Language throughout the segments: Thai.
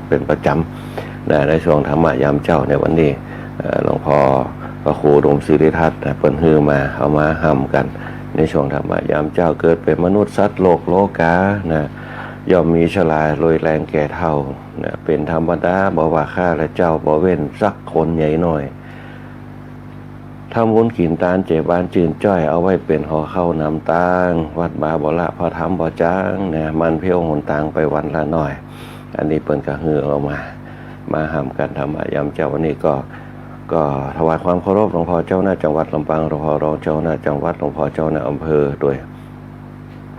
เป็นประจำในช่วงธรรมะยามเจ้าในวันนี้หลวงพ่อพระครูดมศิริทัศน์เปิดฮือมาเอามาห้ำกันในช่วงธรรมะยามเจ้าเกิดเป็นมนุษย์สัตว์โลกโลกาย่อมมีชลายรวยแรงแก่เท่าเป็นธรรมดาบ่ว่าข้าและเจ้าบ่เว้นสักคนใหญ่หน่อยทำบุญขีนตาลเจ็บบานจืนจ้อยเอาไว้เป็นห่อเข้านำตังวัดบาบ่ละพระธรรมบ่จ้างมันเพียวหนตางไปวันละหน่อยอันนี้เปิ้นกระหือเรามาห้ำกันธรรมะยามเจ้าวันนี้ก็ถวายความเคารพหลวงพ่อเจ้าหน้าจังหวัดลำปางหลวงพ่อรองเจ้าหน้าจังหวัดหลวงพ่อเจ้าหน้าอำเภอด้วย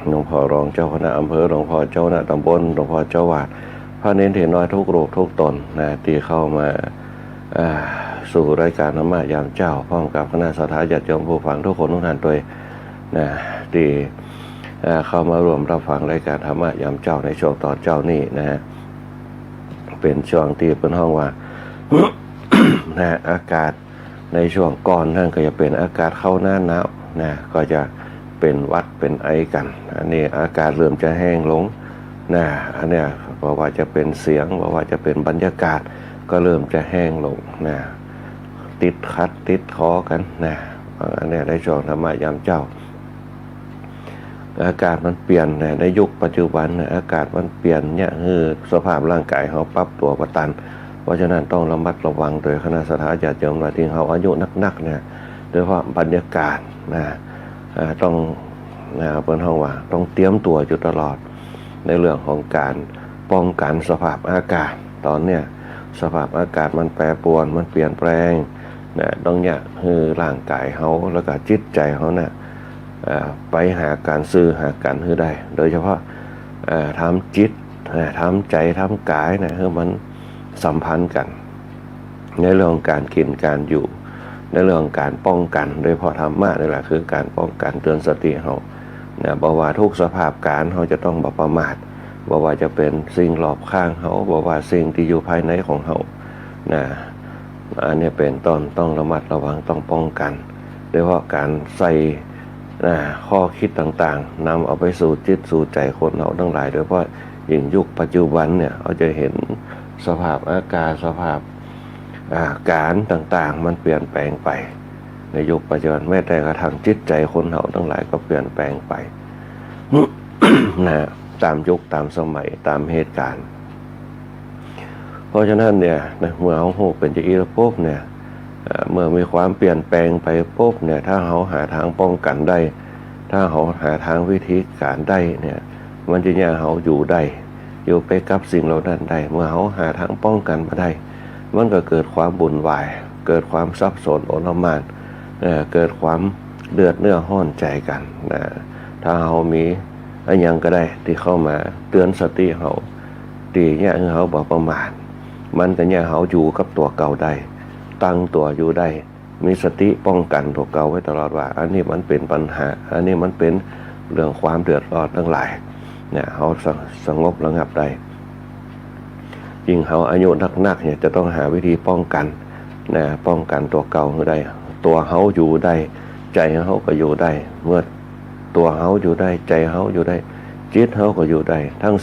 หลวงพ่อรองเจ้าคณะอำเภอหลวงพ่อเจ้าหน้าตำบลหลวงพ่อเจ้าวาดพระเน้นเถรน้อยทุกรูปทุกตนที่เข้ามาสู่รายการธรรมะยามเจ้าพร้อมกับคณะสัตยาติโยมผู้ฟังทุกคนทุกท่านด้วยที่เข้ามารวมรับฟังรายการธรรมะยามเจ้าในช่วงตอนเจ้านี่เป็นช่วงที่เป็นห้องว่า อากาศในช่วงก่อนนั่นก็จะเป็นอากาศเข้าหน้าหนาวก็จะเป็นวัดเป็นไอกันอันนี้อากาศเริ่มจะแห้งลงอันนี้เพราะว่าจะเป็นเสียงเพราะว่าจะเป็นบรรยากาศก็เริ่มจะแห้งลงติดขัดติดคอกันอันนี้ในช่วงธรรมะยามเจ้าอากาศมันเปลี่ยนในยุคปัจจุบันอากาศมันเปลี่ยนเนี่ยคือสภาพร่างกายเขาปรับตัวประตันเพราะฉะนั้นต้องระมัดระวังโดยคณะสัตยาติโยมที่เขาอายุนักโดยเฉพาะบรรยากาศต้องเป็นห้องว่าต้องเตรียมตัวอยู่ตลอดในเรื่องของการป้องกันสภาพอากาศตอนเนี้ยสภาพอากาศมันแปรปรวนมันเปลี่ยนแปลงต้องเนี่ยคือร่างกายเขาแล้วก็จิตใจเขาไปหาการซื้อหาการให้ได้ โดยเฉพาะทำจิตทำใจทำกายคือมันสัมพันธ์กันในเรื่องการกินการอยู่ในเรื่องการป้องกันโดยเฉพาะธรรมะนี่แหละคือการป้องกันเตือนสติเขาบอกว่าทุกสภาพการเขาจะต้องบ่ประมาทบอกว่าจะเป็นสิ่งรอบข้างเขาบอกว่าสิ่งที่อยู่ภายในของเขาอันนี้เป็นต้นต้องระมัดระวังต้องป้องกันโดยเฉพาะการใส่ข้อคิดต่างๆนำเอาไปสู่จิตสู่ใจคนเราทั้งหลายโดยเฉพาะยิ่งยุคปัจจุบันเนี่ยเราจะเห็นสภาพอากาศสภาพการต่างๆมันเปลี่ยนแปลงไปในยุคปัจจุบันแม้แต่กระทั่งจิตใจคนเราทั้งหลายก็เปลี่ยนแปลงไป ตามยุคตามสมัยตามเหตุการณ์เพราะฉะนั้นเนี่ยเมื่อเขาเป็นจะอีระปุ๊บเนี่ยเมื่อมีความเปลี่ยนแปลงไปปุ๊บเนี่ยถ้าเขาหาทางป้องกันได้ถ้าเขาหาทางวิธีการได้เนี่ยมันจะเนี่ยเขาอยู่ได้อยู่ไปกับสิ่งเหล่านั้นได้เมื่อเขาหาทางป้องกันมาได้มันก็เกิดความบุญวายเกิดความซับซ้อนโอลหม่านเกิดความเดือดเนื้อห้อนใจกันถ้าเขามีอะไรยังก็ได้ที่เข้ามาเตือนสติเขาตีเนี่ยเขาบอกประมาทมันก็เนี่ยเขาอยู่กับตัวเก่าได้ตั้งตัวอยู่ได้มีสติป้องกันตัวเก่าไว้ตลอดว่าอันนี้มันเป็นปัญหาอันนี้มันเป็นเรื่องความเดือดร้อนทั้งหลายเนี่ยเขาสงบระงับได้ยิ่งเขาอายุนักเนี่ยจะต้องหาวิธีป้องกันป้องกันตัวเก่าให้ได้ตัวเขาอยู่ได้ใจเขาก็อยู่ได้เมื่อตัวเขาอยู่ได้ใจเขาอยู่ได้จิตเขาก็อยู่ได้ทั้ง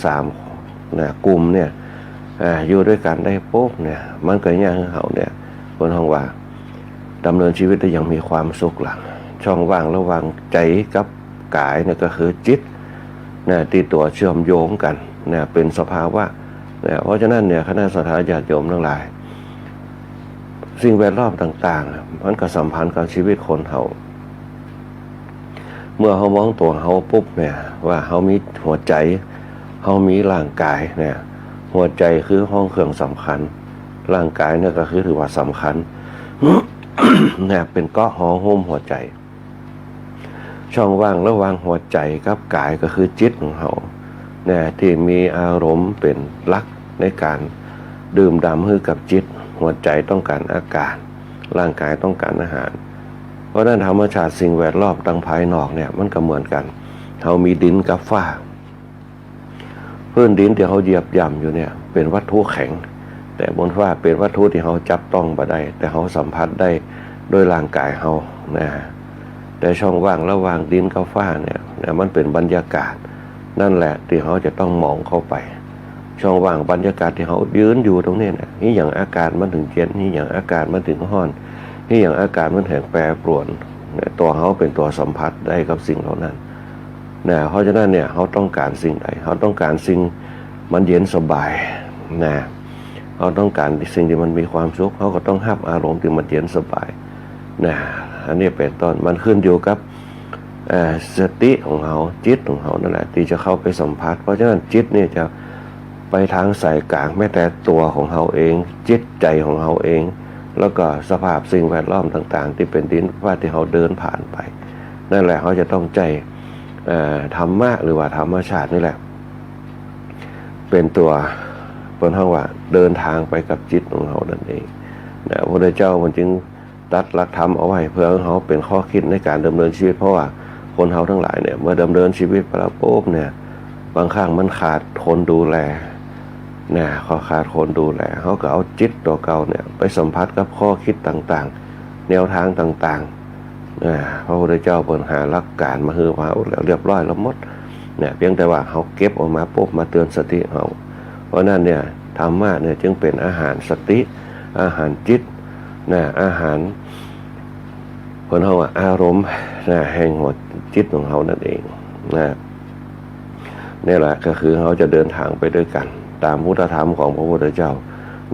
3กลุ่มเนี่ยอยู่ด้วยกันได้ปุ๊บเนี่ยมันก็ยังเขาเนี่ยคนห้องว่าดำเนินชีวิตได้อย่างมีความสุขหลังช่องว่างระหว่างใจกับกายเนี่ยก็คือจิตที่ตัวเชื่อมโยงกันเป็นสภาวะเพราะฉะนั้นเนี่ยคณะสัตยาติโยมทั้งหลายสิ่งแวดล้อมต่างๆมันก็สัมพันธ์กับชีวิตคนเขาเมื่อเขามองตัวเขาปุ๊บเนี่ยว่าเขามีหัวใจเขามีร่างกายเนี่ยหัวใจคือห้องเครื่องสำคัญร่างกายเนี่ยก็คือถือว่าสำคัญ เนี่ยเป็นก้อห่อหุ้มหัวใจช่องว่างระหว่างหัวใจกับกายก็คือจิตของเขาเนี่ยที่มีอารมณ์เป็นหลักในการดื่มด่ำให้กับจิตหัวใจต้องการอากาศร่างกายต้องการอาหารเพราะนั้นธรรมชาติสิ่งแวดล้อมทางภายนอกเนี่ยมันก็เหมือนกันเขามีดินกับฟ้าพื้นดินที่เขาเหยียบย่ำอยู่เนี่ยเป็นวัตถุแข็งแต่บนฟ้าเป็นวัตถุที่เขาจับต้องบ่ได้แต่เขาสัมผัสได้โดยร่างกายเขาแต่ช่องว่างระหว่างดินกับฟ้าเนี่ยมันเป็นบรรยากาศนั่นแหละที่เขาจะต้องมองเข้าไป ช่องว่างบรรยากาศที่เขายืนอยู่ตรงนี้นะนี่อย่างอากาศมันถึงเย็นนี่อย่างอากาศมันถึงร้อนนี่อย่างอากาศมันแห่งแปรปรวนตัวเขาเป็นตัวสัมผัสได้กับสิ่งเหล่านั้นนะเพราะฉะนั้นเนี่ยเขาต้องการสิ่งใดเขาต้องการสิ่งมันเย็นสบายนะเขาต้องการสิ่งที่มันมีความสุขเขาก็ต้องรับอารมณ์ที่มันเย็นสบายนะอันนี้เป็นต้นมันขึ้นอยู่กับสติของเขาจิตของเขานั่นแหละที่จะเข้าไปสัมผัสเพราะฉะนั้นจิตเนี่ยจะไปทางสายกลางแม้แต่ตัวของเขาเองจิตใจของเขาเองแล้วก็สภาพสิ่งแวดล้อมต่างๆที่เป็นดินว่าที่เขาเดินผ่านไปนั่นแหละเขาจะต้องใจธรรมะหรือว่าธรรมชาตินี่แหละเป็นตัวเป็นห้องว่าเดินทางไปกับจิตของเขานั่นเองนะพระพุทธเจ้ามันจึงตัดหลักธรรมเอาไว้เพื่อให้เขาเป็นข้อคิดในการดำเนินชีวิตเพราะว่าคนเขาทั้งหลายเนี่ยเมื่อดำเนินชีวิตไปแล้วปุ๊บเนี่ยบางครั้งมันขาดคนดูแลนะเขาขาดคนดูแลเขาก็เอาจิตตัวเก่าเนี่ยไปสัมผัสกับข้อคิดต่างๆแนวทางต่างๆนะพระพุทธเจ้าเปิดหาหลักการมาคือว่าแล้วเรียบร้อยแล้วหมดเนี่ยเพียงแต่ว่าเขาเก็บออกมาปุ๊บมาเตือนสติเขาเพราะนั้นเนี่ยธรรมะเนี่ยจึงเป็นอาหารสติอาหารจิตนะอาหารคนเขาว่าอารมณ์นะแห่งหัวจิตของเขานั่นเองนะนี่แหละก็คือเขาจะเดินทางไปด้วยกันตามพุทธธรรมของพระพุทธเจ้า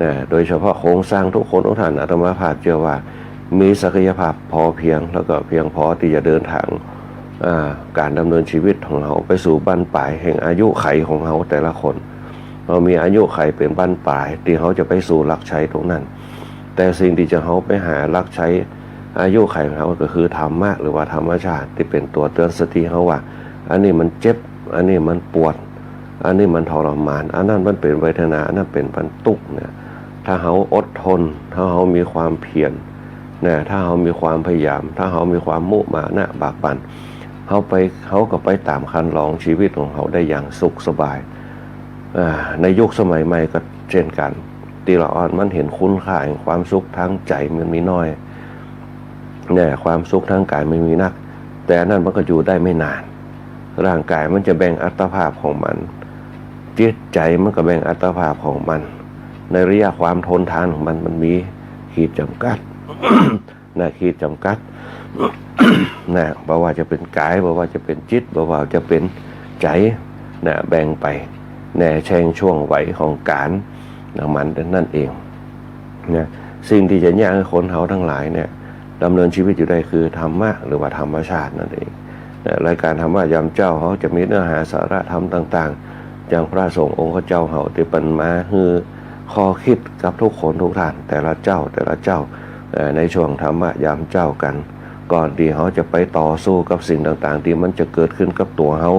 นะโดยเฉพาะโครงสร้างทุกคนทุกท่านอาตมาภาพเชื่อว่ามีศักยภาพพอเพียงแล้วก็เพียงพอที่จะเดินทางการดำเนินชีวิตของเขาไปสู่บั้นปลายแห่งอายุไขของเขาแต่ละคนเรามีอายุไขเป็นบั้นปลายที่เขาจะไปสู่หลักชัยตรงนั้นแต่สิ่งที่จะเขาไปหาหลักชัยอายุไขของเขาก็คือธรรมะหรือว่าธรรมชาติที่เป็นตัวเตือนสติเขาว่าอันนี้มันเจ็บอันนี้มันปวดอันนี้มันทรมานอันนั้นมันเป็นเวทนาอันนั้นเป็นบรรทุกเนี่ยถ้าเขาอดทนถ้าเขามีความเพียรเนี่ยถ้าเขามีความพยายามถ้าเขามีความมุมานะบากบั่นเขาก็ไปตามคันลองชีวิตของเขาได้อย่างสุขสบายในยุคสมัยใหม่ก็เช่นกันตีละอ่อนมันเห็นคุณค่าแห่งความสุขทางใจมันมีน้อยเนี่ยความสุขทางกายไม่มีนักแต่นั่นมันก็อยู่ได้ไม่นานร่างกายมันจะแบ่งอัตภาพของมันจิตใจมันก็แบ่งอัตภาพของมันในระยะความทนทานของมันมีขีดจำกัด นะขีดจำกัด นะบอกว่าจะเป็นกายบอกว่าจะเป็นจิตบอกว่าจะเป็นใจนะแบ่งไปแน่แช่งช่วงไหวของการของมันนั่นเองนะสิ่งที่จะยากให้คนเขาทั้งหลายเนี่ยดำเนินชีวิตอยู่ได้คือธรรมะหรือว่าธรรมชาตินั่นเองรายการธรรมะยามเจ้าเขาจะมีเนื้อหาสาระธรรมต่างๆอย่างพระสงฆ์องค์เจ้าเขาที่เป็นมาคือข้อคิดกับทุกคนทุกท่านแต่ละเจ้าในช่วงธรรมะยามเจ้ากันก่อนที่เขาจะไปต่อสู้กับสิ่งต่างๆที่มันจะเกิดขึ้นกับตัวเขา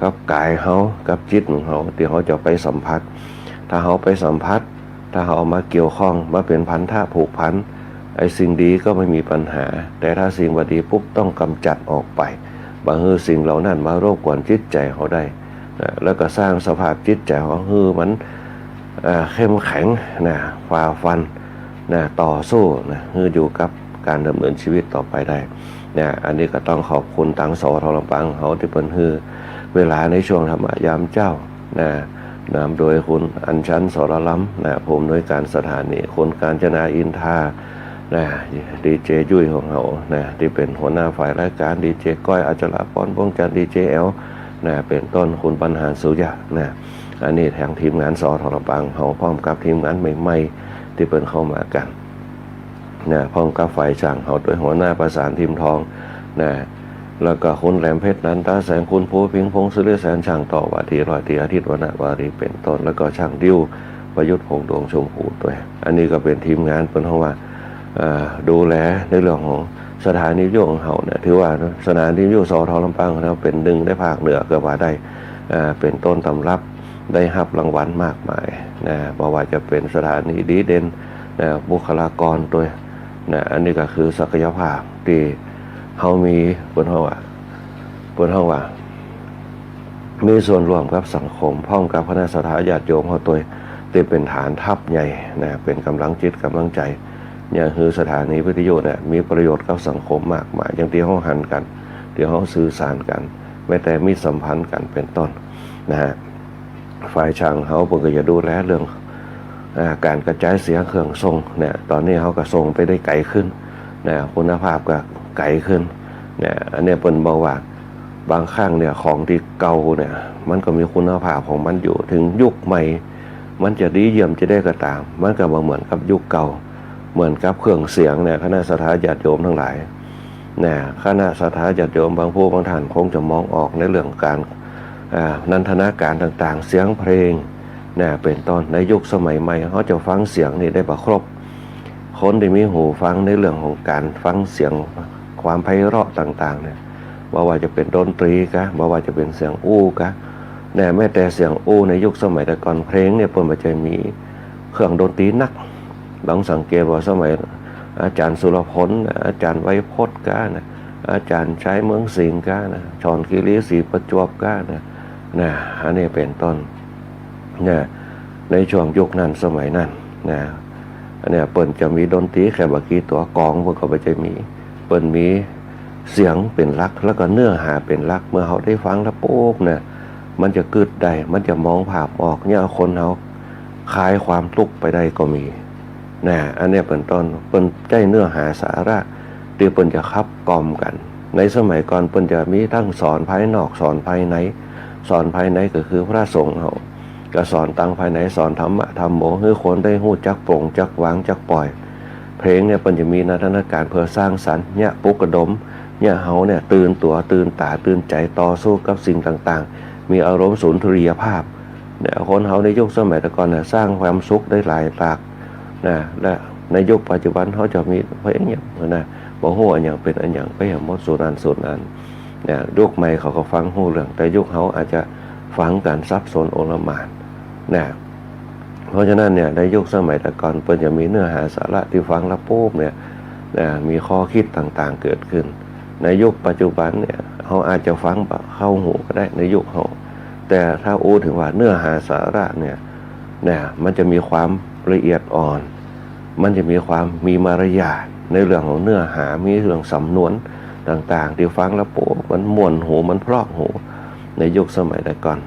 กับกายเขากับจิตของเขาที่เขาจะไปสัมผัสถ้าเขาไปสัมผัสถ้าเขาเอามาเกี่ยวข้องมาเป็นพันธะผูกพันไอ้สิ่งดีก็ไม่มีปัญหาแต่ถ้าสิ่งไม่ดีปุ๊บต้องกำจัดออกไปบางสิ่งเหล่านั้นมารบกวนจิตใจเขาได้แล้วก็สร้างสภาพจิตใจของมันเข้มแข็งนะฝ่าฟันนะต่อสู้นะอยู่กับการดำเนินชีวิตต่อไปได้นะอันนี้ก็ต้องขอบคุณตังสอทรปังเขาที่เป็นเวลาในช่วงธรรมยามเจ้านะนำโดยคุณอัญชันสรล้ำนะผมโดยการสถานีคนกาญจนาอินทานะดีเจยุ้ยของเขานะที่เป็นหัวหน้าฝ่ายรายการดีเจก้อยอัจฉริพรวงจันทร์ดีเจแอลนะเป็นต้นคุณปัญหาสุยะนะอันนี้ทางทีมงานสอทรปังเขาพร้อมกับทีมงานใหม่ๆที่เป็นเข้ามากันนะพร้อมกับฝ่ายช่างเขาโดยหัวหน้าประสานทีมทองนะแล้วก็คุณแหลมเพชรนันตาแสงคุณภูพิงพงศ์สุริแสนช่างต่อวาทีร้อยตีอาทิตย์วณวารีเป็นต้นแล้วก็ช่างดิวประยุทธ์พงษ์ดวงชมพูด้วยอันนี้ก็เป็นทีมงานเป็นเพราะว่าดูแลในเรื่องของสถานีวิทยุของเขาเนี่ยถือว่าสถานีวิทยุสทลำปางเราเป็นหนึ่งในภาคเหนือก็ว่าได้เป็นต้นตำรับได้รับรางวัลมากมายนะเพราะว่าจะเป็นสถานีดีเด่นนะบุคลากรด้วยนะอันนี้ก็คือศักยภาพที่เขามีบนห้องว่ามีส่วนร่วมกับสังคมพร้อมกับคณะสัตยาญาติโยมเขาตัวที่เป็นฐานทัพใหญ่นะเป็นกำลังจิตกำลังใจเนี่ยคือสถานีวิทยุเนี่ยมีประโยชน์กับสังคมมากมายอย่างที่เขาหันกันที่เขาสื่อสารกันแม้แต่มีสัมพันธ์กันเป็นต้นนะฮะ ฝ่ายช่างเขาเพิ่นก็จะดูแลเรื่องการกระจายเสียงเครื่องส่งเนี่ยตอนนี้เขาก็ส่งไปได้ไกลขึ้นนะคุณภาพก็ไกลขึ้นเนี่ยอันนี้เพิ่นบอกว่าบางครั้งเนี่ยของที่เก่าเนี่ยมันก็มีคุณภาพของมันอยู่ถึงยุคใหม่มันจะดีเยี่ยมจะได้ก็ตามมันก็บ่เหมือนกับยุคเก่าเหมือนกับเครื่องเสียงเนี่ยคณะสัทธาญาติโยมทั้งหลายเนี่ยคณะสัทธาญาติโยมบางผู้บางท่านคงจะมองออกในเรื่องการนันทนาการต่างๆเสียงเพลงเนี่ยเป็นต้นในยุคสมัยใหม่เขาจะฟังเสียงนี่ได้บ่ครบคนที่มีหูฟังในเรื่องของการฟังเสียงความไพเราะต่างๆเนี่ยว่าจะเป็นดนตรีกะว่าจะเป็นเสียงอู้กะเนี่ยแม้แต่เสียงอู้ในยุคสมัยแต่ก่อนเพลงเนี่ยเพิ่นจะมีเครื่องดนตรีนักลองสังเกตว่าสมัยอาจารย์สุรพลอาจารย์ไวยพจน์กะนะอาจารย์ชัยเมืองสิงห์กะนะชอนคีรีศรีประจวบกะนะอันนี้เป็นต้นเนี่ยในช่วงยุคนั้นสมัยนั้นนะอันนี้เปิ้นจะมีดนตรีแค่บางกี่ตัวกองเพิ่นก็จะมีเปิ้นมีเสียงเป็นหลักแล้วก็เนื้อหาเป็นหลักเมื่อเขาได้ฟังแล้วปุ๊บเนี่ยมันจะกึดได้มันจะมองภาพออกเนี่ยคนเขาคลายความทุกข์ไปได้ก็มีนะอันนี้เป็นต้นเปิ้นใจเนื้อหาสาระที่เปิ้นจะคับกล่อมกันในสมัยก่อนเปิ้นจะมีทั้งสอนภายนอกสอนภายในสอนภายในก็คือพระสงฆ์เขาก็สอนตั้งภายในสอนธรรมะธรรมโมให้คนได้ฮู้จักปลงจักวางจักปล่อยเพลงเนี่ยเปิ้นจะมีนันทนาการเพื่อสร้างสรรค์เนี่ยปลุกระดมเนี่ยเฮาเนี่ยตื่นตัวตื่นตาตื่นใจต่อสู้กับสิ่งต่างๆมีอารมณ์สุนทรียภาพเนี่ยคนเฮาในยุคสมัยแต่ก่อนเนี่ยสร้างความสุขได้หลายหลากนะและในยุคปัจจุบันเฮาจะมีเพลงเนี่ยนะบ่ฮู้อันหยังเป็นอันหยังไปหมดส่วนนั้นเนี่ยยุคใหม่เขาก็ฟังฮู้เรื่องแต่ยุคเฮาอาจจะฟังกันซับซ้อนโอลหม่านนะเพราะฉะนั้นเนี่ยในยุคสมัยแต่ก่อนเปิ้นจะมีเนื้อหาสาระที่ฟังแล้วปุ๊บเนี่ยนะมีข้อคิดต่างๆเกิดขึ้นในยุคปัจจุบันเนี่ยเขาอาจจะฟังเข้าหูก็ได้ในยุคเขาแต่ถ้าอู้ถึงว่าเนื้อหาสาระเนี่ยมันจะมีความละเอียดอ่อนมันจะมีความมีมารยาทในเรื่องของเนื้อหามีเรื่องสำนวนต่างๆที่ฟังแล้วปุ๊บมันม่วนหูมันเพราะหูในยุคสมัยแต่ก่อน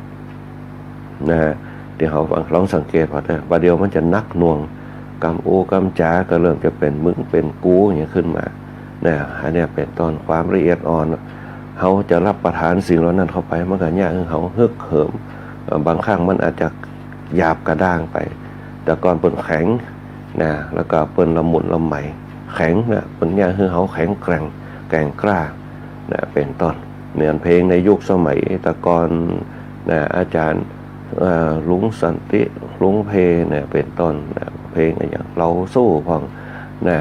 นะที่เขาลองสังเกตว่าประเดี๋ยวมันจะนักหน่วงกำโอกำจาก็เริ่มจะเป็นมึงเป็นกูอย่างนี้ขึ้นมาเนี่ยอันนี้เป็นต้นความละเอียดอ่อนเขาจะรับประทานสิ่งเหล่านั้นเข้าไปมันก็ยากเขาฮึกเหิมบางครั้งมันอาจจะหยาบกระด้างไปแต่ก่อนเปิ่นแข็งนะแล้วก็เปิ่นละมุนละไมแข็งนะเปิ่นยากเขาแข็งแกร่งแกร่งกล้านะเป็นต้นเหมือนเพลงในยุคสมัยแต่ก่อนนะอาจารย์ลุงสันติลุงเพเนี่ยเป็นต้นนะเพลงอย่างเราสู้พ่องนะ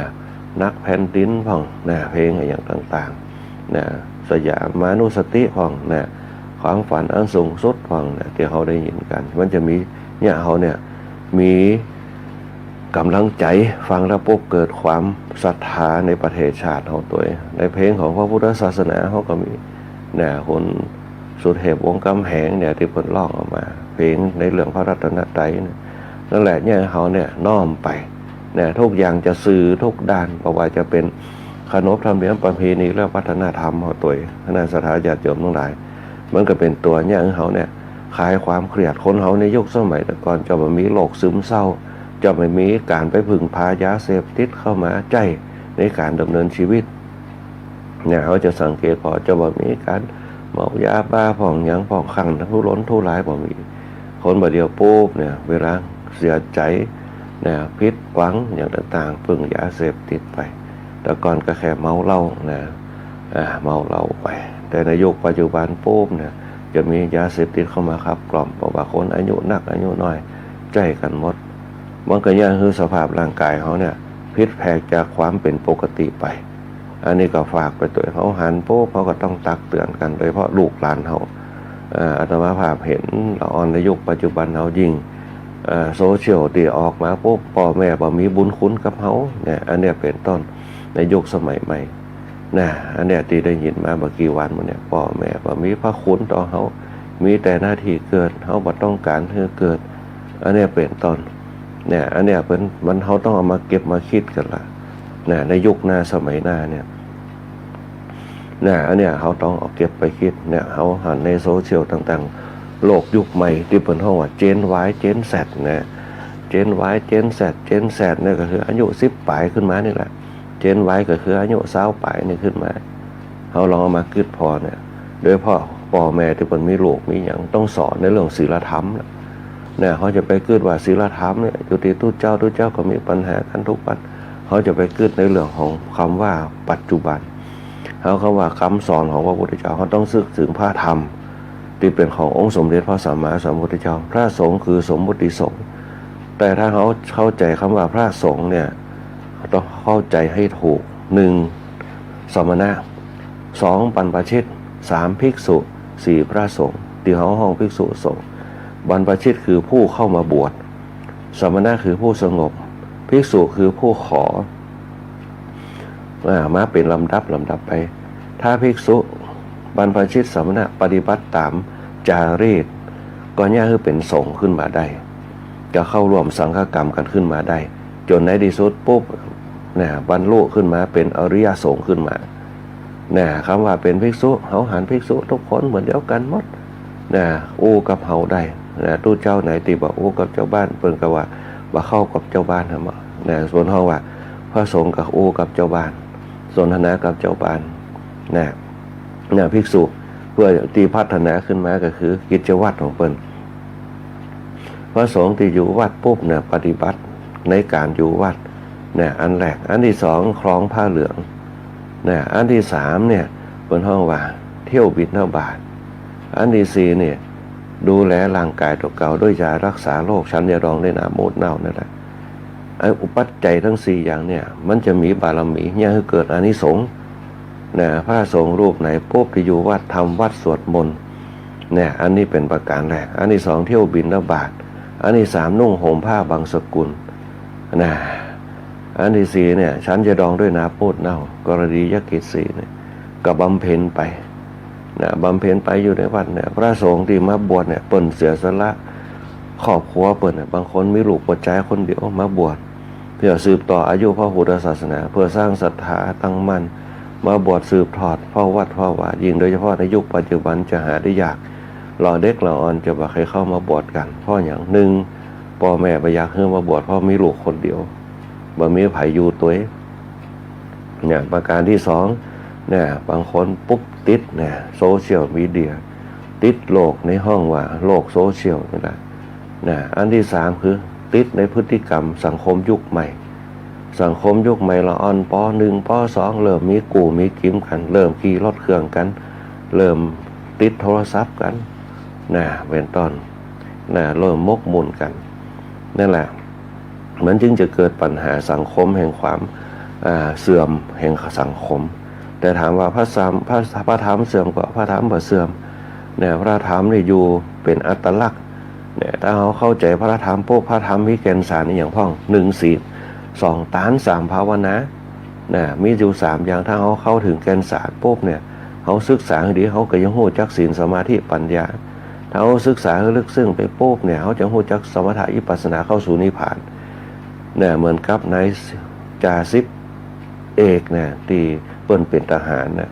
นักแผ่นดินพ่องนะเพลงอย่างต่างๆนะสยามมานุสติพ่องนะความฝันอันสูงสุดพ่องนะที่เขาได้ยินกันมันจะมีเนี่ยเขาเนี่ยมีกำลังใจฟังแล้วปุ๊บเกิดความศรัทธาในประเทศชาติเขาตัวในเพลงของพระพุทธศาสนาเขาก็มีนะคนสุดเหตุวงกำแหงเนี่ยที่เพิ่นร้องออกมาเพลงในเรื่องพระรัตนตรัยนั่นแหละเนี่ยเขาเนี่ยน้อมไปเนี่ยทุกอย่างจะสื่อทุกด้านเพราะว่าจะเป็นขนบธรรมเนียมประเพณีและวัฒนธรรมของตัวคณะสัทธาญาติโยมทั้งหลายมันก็เป็นตัวเนี่ยเขาเนี่ยคลายความเครียดคนเขาในยุคสมัยแต่ก่อนจะไม่มีโรคซึมเศร้าจะไม่มีการไปพึ่งพายาเสพติดเข้ามาใจในการดำเนินชีวิตเนี่ยเขาจะสังเกตพอจะไม่มีการเมายาบ้าผ่องยังผ่องขังทั้งทุรนทุรายบ่มีคนบ่เดียวปุ๊บเนี่ยเวลาเสียใจเนี่ยพิษหวังอย่างต่างๆพึ่งยาเสพติดไปแต่ก่อนก็แค่เมาเหล้านะเมาเหล้าไปแต่ในยุคปัจจุบันปุ๊บเนี่ยจะมียาเสพติดเข้ามาครับกล่อมเพราะว่าคนอายุนักอายุน้อยใจกันหมดมันก็ยังคือสภาพร่างกายเขาเนี่ยพิษแผกจากความเป็นปกติไปอันนี้ก็ฝากไปตัวเขาหันปุ๊บเขาก็ต้องตักเตือนกันโดยเฉพาะลูกหลานเขาอาตมาภาพเห็นละอ่อนในยุคปัจจุบันเขายิ่งโซเชียลที่ออกมาปุ๊บพ่อแม่บ่มีบุญคุณกับเขาเนี่ยอันเนี้ยเป็นต้นในยุคสมัยใหม่นะอันเนี้ยที่ได้ยินมาเมื่อกี่วันมาเนี่ยพ่อแม่บ่มีพระคุณต่อเขามีแต่หน้าที่เกิดเขาบ่ต้องการให้เกิดอันเนี้ยเป็นต้นเนี่ยอันเนี้ยเป็นมันเขาต้องเอามาเก็บมาคิดกันละเนี่ยในยุคหน้าสมัยหน้าเนี่ยอันเนี้ยเขาต้องเอาเก็บไปคิดเนี่ยเขาหันในโซเชียลต่างๆ โลกยุคใหม่ที่เป็นห้องว่าเจน Y เจน Z นะเจน Y เจน Z เจน Z เนี่ยก็คืออายุ10 ปลายขึ้นมานี่แหละเจน Y ก็คืออายุ20 ปลายนี่ขึ้นมาเขาลองเอามาคิดพอเนี่ยโดยพ่อพ่อแม่ที่เป็นมีลูกมีอย่างต้องสอนในเรื่องศีลธรรมเนี่ยเขาจะไปคิดว่าศีลธรรมเนี่ยอยู่ที่ตู้เจ้าก็มีปัญหากันทุกวันเขาจะไปคิดในเรื่องของคำว่าปัจจุบันเขาคำว่าคำสอนของพระพุทธเจ้าเขาต้องซึกถึงพระธรรมที่เป็นขององค์สมเด็จพระสัมมาสัมพุทธเจ้าพระสงฆ์คือสมมุติสงฆ์แต่ถ้าเขาเข้าใจคำว่าพระสงฆ์เนี่ยต้องเข้าใจให้ถูก 1. สมณะ 2. บรรพชิต 3. ภิกษุ 4. พระสงฆ์ที่เขาห้องภิกษุสงฆ์บรรพชิตคือผู้เข้ามาบวชสมณะคือผู้สงบภิกษุคือผู้ขอมาเป็นลำดับไปถ้าภิกษุบรรพชิตสมณะปฏิบัติตามจารีตก็เนี่ยคือเป็นสงฆ์ขึ้นมาได้ก็เข้าร่วมสังฆกรรมกันขึ้นมาได้จนในที่สุดปุ๊บเนี่ยบรรลุขึ้นมาเป็นอริยสงฆ์ขึ้นมาเนี่ยคำว่าเป็นภิกษุเขาหันภิกษุทุกคนเหมือนเดียวกันหมดเนี่ยอู้กับเฮาได้เนี่ยตู้เจ้าไหนตีบอกอู้กับเจ้าบ้านเปิ้นก็ว่าเข้ากับเจ้าบ้านทำไมเนี่ยส่วนเฮาว่าพระสงฆ์กับอู้กับเจ้าบ้านสนทนากับเจ้าบ้านเนี่ยภิกษุเพื่อตีพัฒนาขึ้นมาก็คือกิจวัตรของเปิ้นพระสงฆ์ที่อยู่วัดปุ๊บเนี่ยปฏิบัติในการอยู่วัดเนี่ยอันแรกอันที่สองคล้องผ้าเหลืองเนี่ยอันที่สามเนี่ยเปิ้นห้องว่าเที่ยวบิณฑบาตอันที่สี่เนี่ยดูแลร่างกายตัวเก่าด้วยยารักษาโรคชั้นยาดองด้วยน้ำมูดเน่านั่นแหละไอ้อุปัจจัยทั้ง4อย่างเนี่ยมันจะมีบารมีเนี่ยคือเกิดอานิสงส์เนี่ยพระสงฆ์รูปไหนปุ๊บที่อยู่วัดทำวัดสวดมนต์เนี่ยอันนี้เป็นประการแรกอันที่สองเที่ยวบิณฑบาตอันที่สามนุ่งห่มผ้าบางสกุลนะอันที่สี่เนี่ยชั้นยาดองด้วยน้ำมูดเน่ากรณียกิจ4เนี่ยก็บำเพ็ญไปนะบำเพ็ญไปอยู่ในวัดเนี่ยพระสงฆ์ที่มาบวชเนี่ยเปิ่นเสียสละครอบครัวเปิ่นบางคนมีลูกปัจจัยคนเดียวมาบวชเพื่อสืบต่ออายุพระพุทธศาสนาเพื่อสร้างศรัทธาตั้งมั่นมาบวชสืบทอดพ่อวัดพ่อว่ายิ่งโดยเฉพาะในยุคปัจจุบันจะหาได้ยากเราเด็กเราอ่อนจะบ่ใครเข้ามาบวชกันเพราะอย่างหนึ่งพ่อแม่ไปอยากให้มาบวชเพราะมีลูกคนเดียวบ่มีไผอยู่ตัวเนี่ยประการที่สองเนี่ยบางคนปุ๊บติดเนี่ยโซเชียลมีเดียติดโลกในห้องว่าโลกโซเชียลนี่แหละนะอันที่สามคือติดในพฤติกรรมสังคมยุคใหม่สังคมยุคใหม่ละอ่อนป.1 ป.2 เริ่มมีกู่มีกิมกันเริ่มขี่รถเครื่องกันเริ่มติดโทรศัพท์กันนะเป็นต้นนะเริ่มมกมุ่นกันนั่นแหละมันจึงจะเกิดปัญหาสังคมแห่งความเสื่อมแห่งสังคมแต่ถามว่าพระธรรมเสื่อมกว่าพระธรรมบ่เสื่อมเนี่ยพระธรรมนี่อยู่เป็นอัตลักษณ์เนี่ยถ้าเขาเข้าใจพระธรรมพวกพระธรรมวิแกนสารนี่อย่างพ่อง1 ศีล2 ตาน3 ภาวนาเนี่ยมีอยู่3อย่างถ้าเขาเข้าถึงแกนสารปุ๊บเนี่ยเขาศึกษาให้ดีเขาก็ยังรู้จักศีลสมาธิปัญญาถ้าเขาศึกษาให้ลึกซึ้งไปปุ๊บเนี่ยเขาจะรู้จักสมถะวิปัสสนาเข้าสู่นิพพานเนี่ยเหมือนกับในจ่าสิบเอกเนี่ยที่เปิ้นเป็นทหารเนี่ย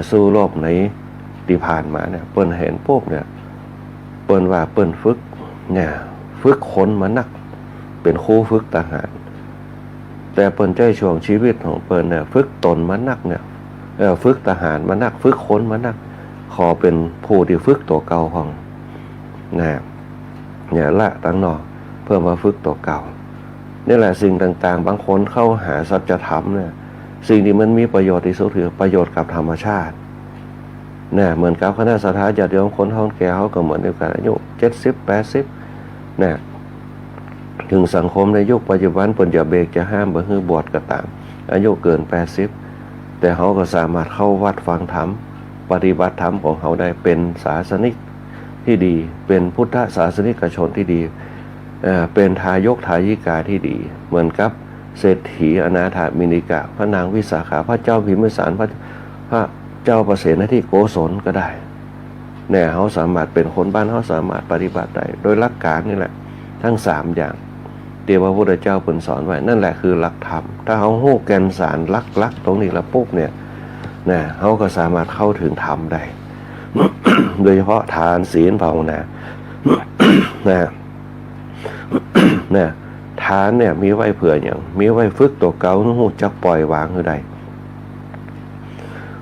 สู้รบในที่ผ่านมาเนี่ยเปิ้นเห็นปุ๊บเนี่ยเปิ้นว่าเปิ้นฝึกเนี่ยฝึกคนมานักเป็นครูฝึกทหารแต่เปิ้นใจช่วงชีวิตของเปิ้นเนี่ยฝึกตนมานักเนี่ยฝึกทหารมานักฝึกคนมานักขอเป็นผู้ที่ฝึกตัวเก่าของเนี่ยละตั้งนอกเพื่อมาฝึกตัวเก่านี่แหละสิ่งต่างๆบางคนเข้าหาสัจธรรมเนี่ยสิ่งที่มันมีประโยชน์ที่สุดคือประโยชน์กับธรรมชาติเนี่ยเหมือนกับคณะสัตยาญาติโยมคนท้องแก่เขาก็เหมือนเดียวกันอายุ70-80เนี่ยถึงสังคมในยุคปัจจุบันเปิ้นจะเบรกจะห้ามบ่ให้บวชก็ตามอายุเกิน80แต่เขาก็สามารถเข้าวัดฟังธรรมปฏิบัติธรรมของเขาได้เป็นศาสนิกที่ดีเป็นพุทธศาสนิกชนที่ดีเป็นทายกทายิกาที่ดีเหมือนกับเศรษฐีอนาถามิณิกะพระนางวิสาขาพระเจ้าพิมพิสารพระเจ้าประเสนที่โกศลก็ได้เนี่ยเขาสามารถเป็นคนบ้านเขาสามารถปฏิบัติได้โดยหลักการนี่แหละทั้ง3อย่างที่พระพุทธเจ้าเพิ่นสอนไว้นั่นแหละคือหลักธรรมถ้าเขาฮู้แก่นสารลักตรงนี้แล้วปุ๊บเนี่ยเขาก็สามารถเข้าถึงธรรมได้ โดยเฉพาะทานศีลภาวนา นะนะทานเนี่ยมีไว้เผื่ออย่างมีไว้ฝึกตัวเก่าหูจักปล่อยวางคือใด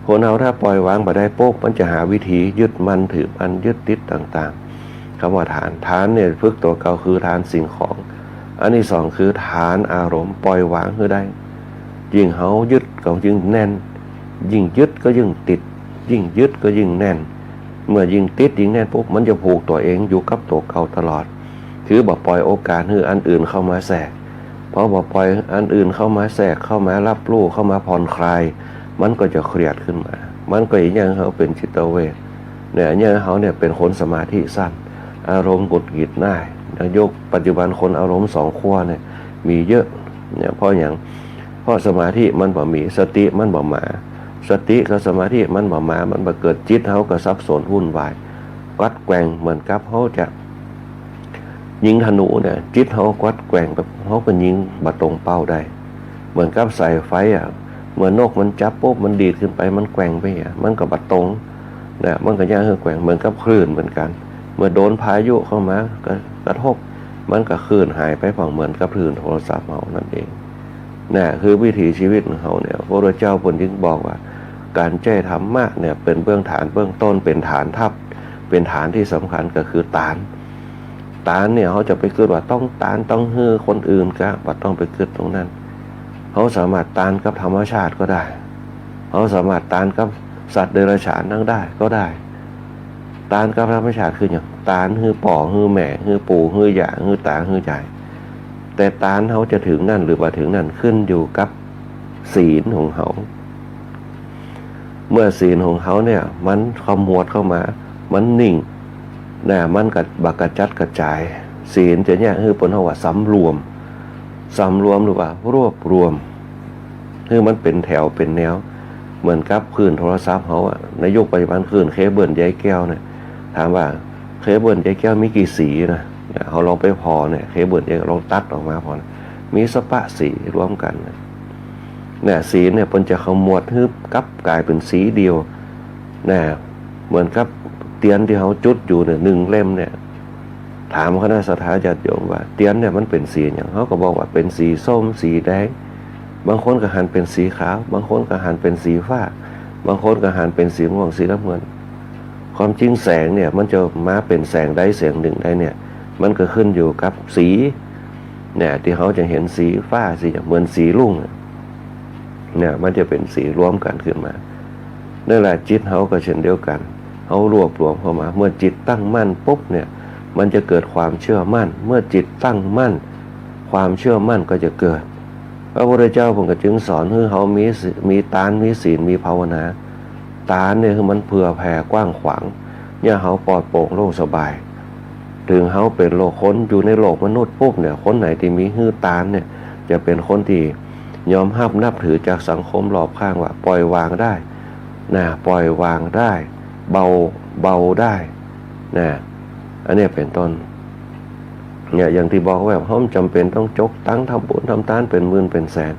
คนเราถ้าปล่อยวางไปได้ปุ๊บมันจะหาวิธียึดมันถือมันยึดติดต่างๆคำว่าทานเนี่ยฝึกตัวเก่าคือทานสิ่งของอันที่สองคือทานอารมณ์ปล่อยวางคือได้ยิ่งเขายึดก็ยิ่งแน่นยิ่งยึดก็ยิ่งติดยิ่งยึดก็ยิ่งแน่นเมื่อยิ่งติดยิ่งแน่นปุ๊บมันจะผูกตัวเองอยู่กับตัวเก่าตลอดคือบ่ปล่อยโอกาสให้อันอื่นเข้ามาแทรกเพราะบ่ปล่อยอันอื่นเข้ามาแทรกเข้ามารับรู้เข้ามาผ่อนคลายมันก็จะเครียดขึ้นมามันก็อย่างเขาเป็นจิตเวชเนี่ยอย่างเขาเนี่ยเป็นคนสมาธิสั้นอารมณ์หงุดหงิดง่ายยกปัจจุบันคนอารมณ์สองขั้วเนี่ยมีเยอะเนี่ยเพราะสมาธิมันบ่มีสติมันบ่มาสติกับสมาธิมันบ่มามันบ่เกิดจิตเขาก็สับสนวุ่นวายวัดแกว่งเหมือนกับเขาจะยิงธนูเนี่ยจิตเขาวัดแกว่งแบบเขาก็ยิงบ่ตรงเป้าได้เหมือนกับใส่ไฟเมื่อนกมันจับปุ๊บมันดีดขึ้นไปมันแกว่งไปมันก็บ่ตรงเนี่ยมันก็ย่างแกว่งเหมือนกับคลื่นเหมือนกันเมื่อโดนพายุเข้ามากระทบมันก็คลื่นหายไปเหมือนกับคลื่นโทรศัพท์เขานั่นเองนี่คือวิถีชีวิตของเขาเนี่ยพระพุทธเจ้าเพิ่นจึงบอกว่าการแก้ธรรมะเนี่ยเป็นเบื้องฐานเบื้องต้นเป็นฐานทัพเป็นฐานที่สำคัญก็คือตานเนี่ยเขาจะไปคิดว่าต้องตานต้องฮือคนอื่นก็บ่ต้องไปคิดตรงนั้นเขาสามารถตานกับธรรมชาติก็ได้เขาสามารถตานกับสัตว์เดรัจฉานนั่งได้ก็ได้ตานกับธรรมชาติคืออย่างตานฮือป่อฮือแม่ฮือปู่ฮือหย่าฮือตาฮือใหญ่แต่ตานเขาจะถึงนั่นหรือว่าถึงนั่นขึ้นอยู่กับศีลของเขาเมื่อศีลของเขาเนี่ยมันขมวดเข้ามามันนิ่งนะมันกับักกระจัดกระจายศีลจะเนี่ยคือผลว่าสำรวมหรือว่ารวบรวมคือมันเป็นแถวเป็นแนวเหมือนกับคลื่นโทรศัพท์เขาในยุคปัจจุบันคลื่นเคเบิลใยแก้วเนี่ยถามว่าเคเบิลใยแก้วมีกี่สีนะเขาลองไปพอเนี่ยเคเบิลใยลองตัดออกมาพอมีสปะสีรวมกันเนี่ยสีเนี่ยมันจะขมวดฮึบกับกลายเป็นสีเดียวเนี่ยเหมือนกับเตียนที่เขาจุดอยู่เนี่ย1 เล่มเนี่ยถามคณะสัตยาญาติโยมว่าเตียนเนี่ยมันเป็นสีอย่างเขาก็บอกว่าเป็นสีส้มสีแดงบางคนก็หันเป็นสีขาวบางคนก็หันเป็นสีฟ้าบางคนก็หันเป็นสีม่วงสีน้ำเงินความจริงแสงเนี่ยมันจะมาเป็นแสงใดแสงหนึ่งได้เนี่ยมันก็ขึ้นอยู่กับสีเนี่ยที่เขาจะเห็นสีฟ้าสีเหมือนสีรุ่งเนี่ยมันจะเป็นสีรวมกันขึ้นมานั่นแหละจิตเขาก็เช่นเดียวกันเขารวบรวมเข้ามาเมื่อจิตตั้งมั่นปุ๊บเนี่ยมันจะเกิดความเชื่อมั่นเมื่อจิตตั้งมั่นความเชื่อมั่นก็จะเกิดพระพุทธเจ้าผมก็จึงสอนให้เขามีตานมีศีลมีภาวนาตานเนี่ยคือมันเผื่อแผ่กว้างขวางเนี่ยเขาปลอดโปร่งโล่งสบายถึงเขาเป็นโลกคนอยู่ในโลกมนุษย์ปุ๊บเนี่ยคนไหนที่มีหื้อตานเนี่ยจะเป็นคนที่ยอมรับนับถือจากสังคมรอบข้างว่าปล่อยวางได้นะปล่อยวางได้เบาได้นะอันนี้เป็นต้นเนี่ยอย่างที่บอกว่าเขาจำเป็นต้องจกตั้งทำบุญทำทานเป็นหมื่นเป็นแสน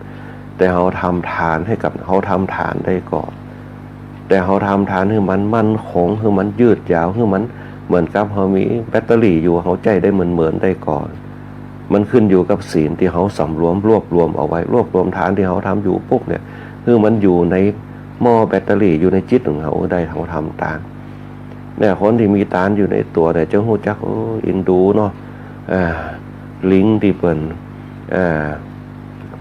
แต่เขาทำทานให้กับเขาทำทานได้ก่อนแต่เขาทำทานให้มันมั่นคงให้มันยืดยาวให้มันเหมือนกับเขามีแบตเตอรี่อยู่เขาใจได้เหมือนได้ก่อนมันขึ้นอยู่กับศีลที่เขาสำรวมรวบรวมเอาไว้รวบรวมทานที่เขาทำอยู่ปุ๊บเนี่ยคือมันอยู่ในหม้อแบตเตอรี่อยู่ในจิตของเขาได้เขาทำตานเนี่ยคนที่มีตานอยู่ในตัวเนี่ยจะหูจักอินดูเนาะลิงที่เปิ่น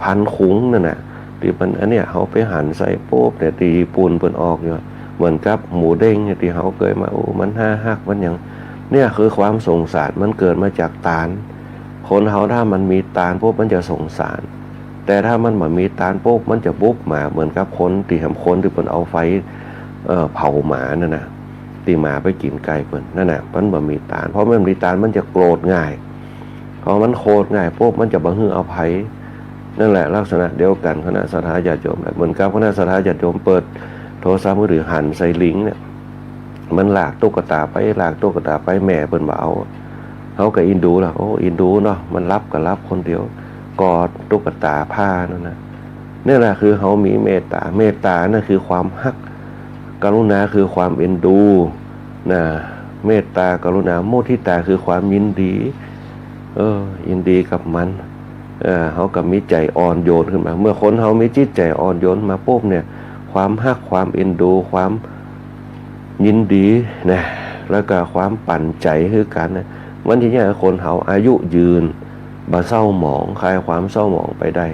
พันคุ้งนั่นน่ะที่มันอันเนี้ยเขาไปหั่นใส่โป๊บเนี่ยตีปูนเปิ่นออกอยู่เหมือนกับหมูเด้งเนี่ยที่เขาเคยมามันหักมันอย่างเนี่ยคือความสงสารมันเกิดมาจากตานคนเขาถ้ามันมีตานปุ๊บมันจะสงสารแต่ถ้ามันไม่มีตานปุ๊บมันจะบุกมาเหมือนกับคนที่ทำคนที่เปิ่นเอาไฟเผาหมานั่นน่ะตีหมาไปกินไก่เปิ่นนั่นน่ะมันบ่มีตานเพราะมันมีตานมันจะโกรธง่ายพอมันโคตรง่ายปุ๊บมันจะบังฮืออภัยนั่นแหละลักษณะเดียวกันคณะสัตยาญาติโยมเหมือนกับคณะสัตยาญาติโยมเปิดโทรศัพท์มือถือหันใส่ลิงเนี่ยมันลากตุ๊กตาไปแม่เปิ่นบ่เอาเขาก็อินดูล่ะอินดูเนาะมันรับก็รับคนเดียวกอดตุ๊กตาผ้านั่นนะนี่แหละคือเขามีเมตตานั่นคือความฮักกรุณาคือความเอ็นดู นะเมตตากรุณาโมทิตาคือความยินดียินดีกับมันเขากับมีใจอ่อนโยนขึ้นมาเมื่อคนเขามีจิตใจอ่อนโยนมาปุ๊บเนี่ยความฮักความเอ็นดูความยินดีนะแล้วก็ความปั่นใจคือกันนะมันที่เนี่ยคนเขาอายุยืนบ่เศร้าหมองคลายความเศร้าหมองไปได้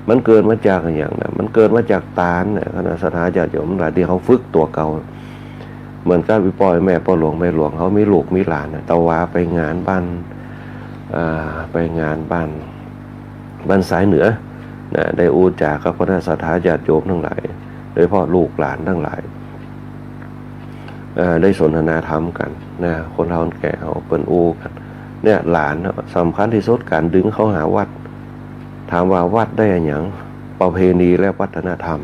มันเกิดมาจากอย่างนั้นมันเกิดมาจากตาลเนี่ยคณะสัทธาญาติโยมหลายที่เขาฝึกตัวเก่าเหมือนกับวิปอยแม่พ่อหลวงแม่หลวงเขามีลูกมีหลานตะวาไปงานบ้านไปงานบ้านสายเหนือนะได้อูจากกับคณะสัทธาญาติโยมทั้งหลายโดยเฉพาะลูกหลานทั้งหลายได้สนทนาธรรมกันนะคนเราแก่เขาเปิ่นอูกันเนี่ยหลานสำคัญที่สุดการดึงเขาหาวัดถามว่าวัดได้อย่างประเพณีและวัฒนธรรม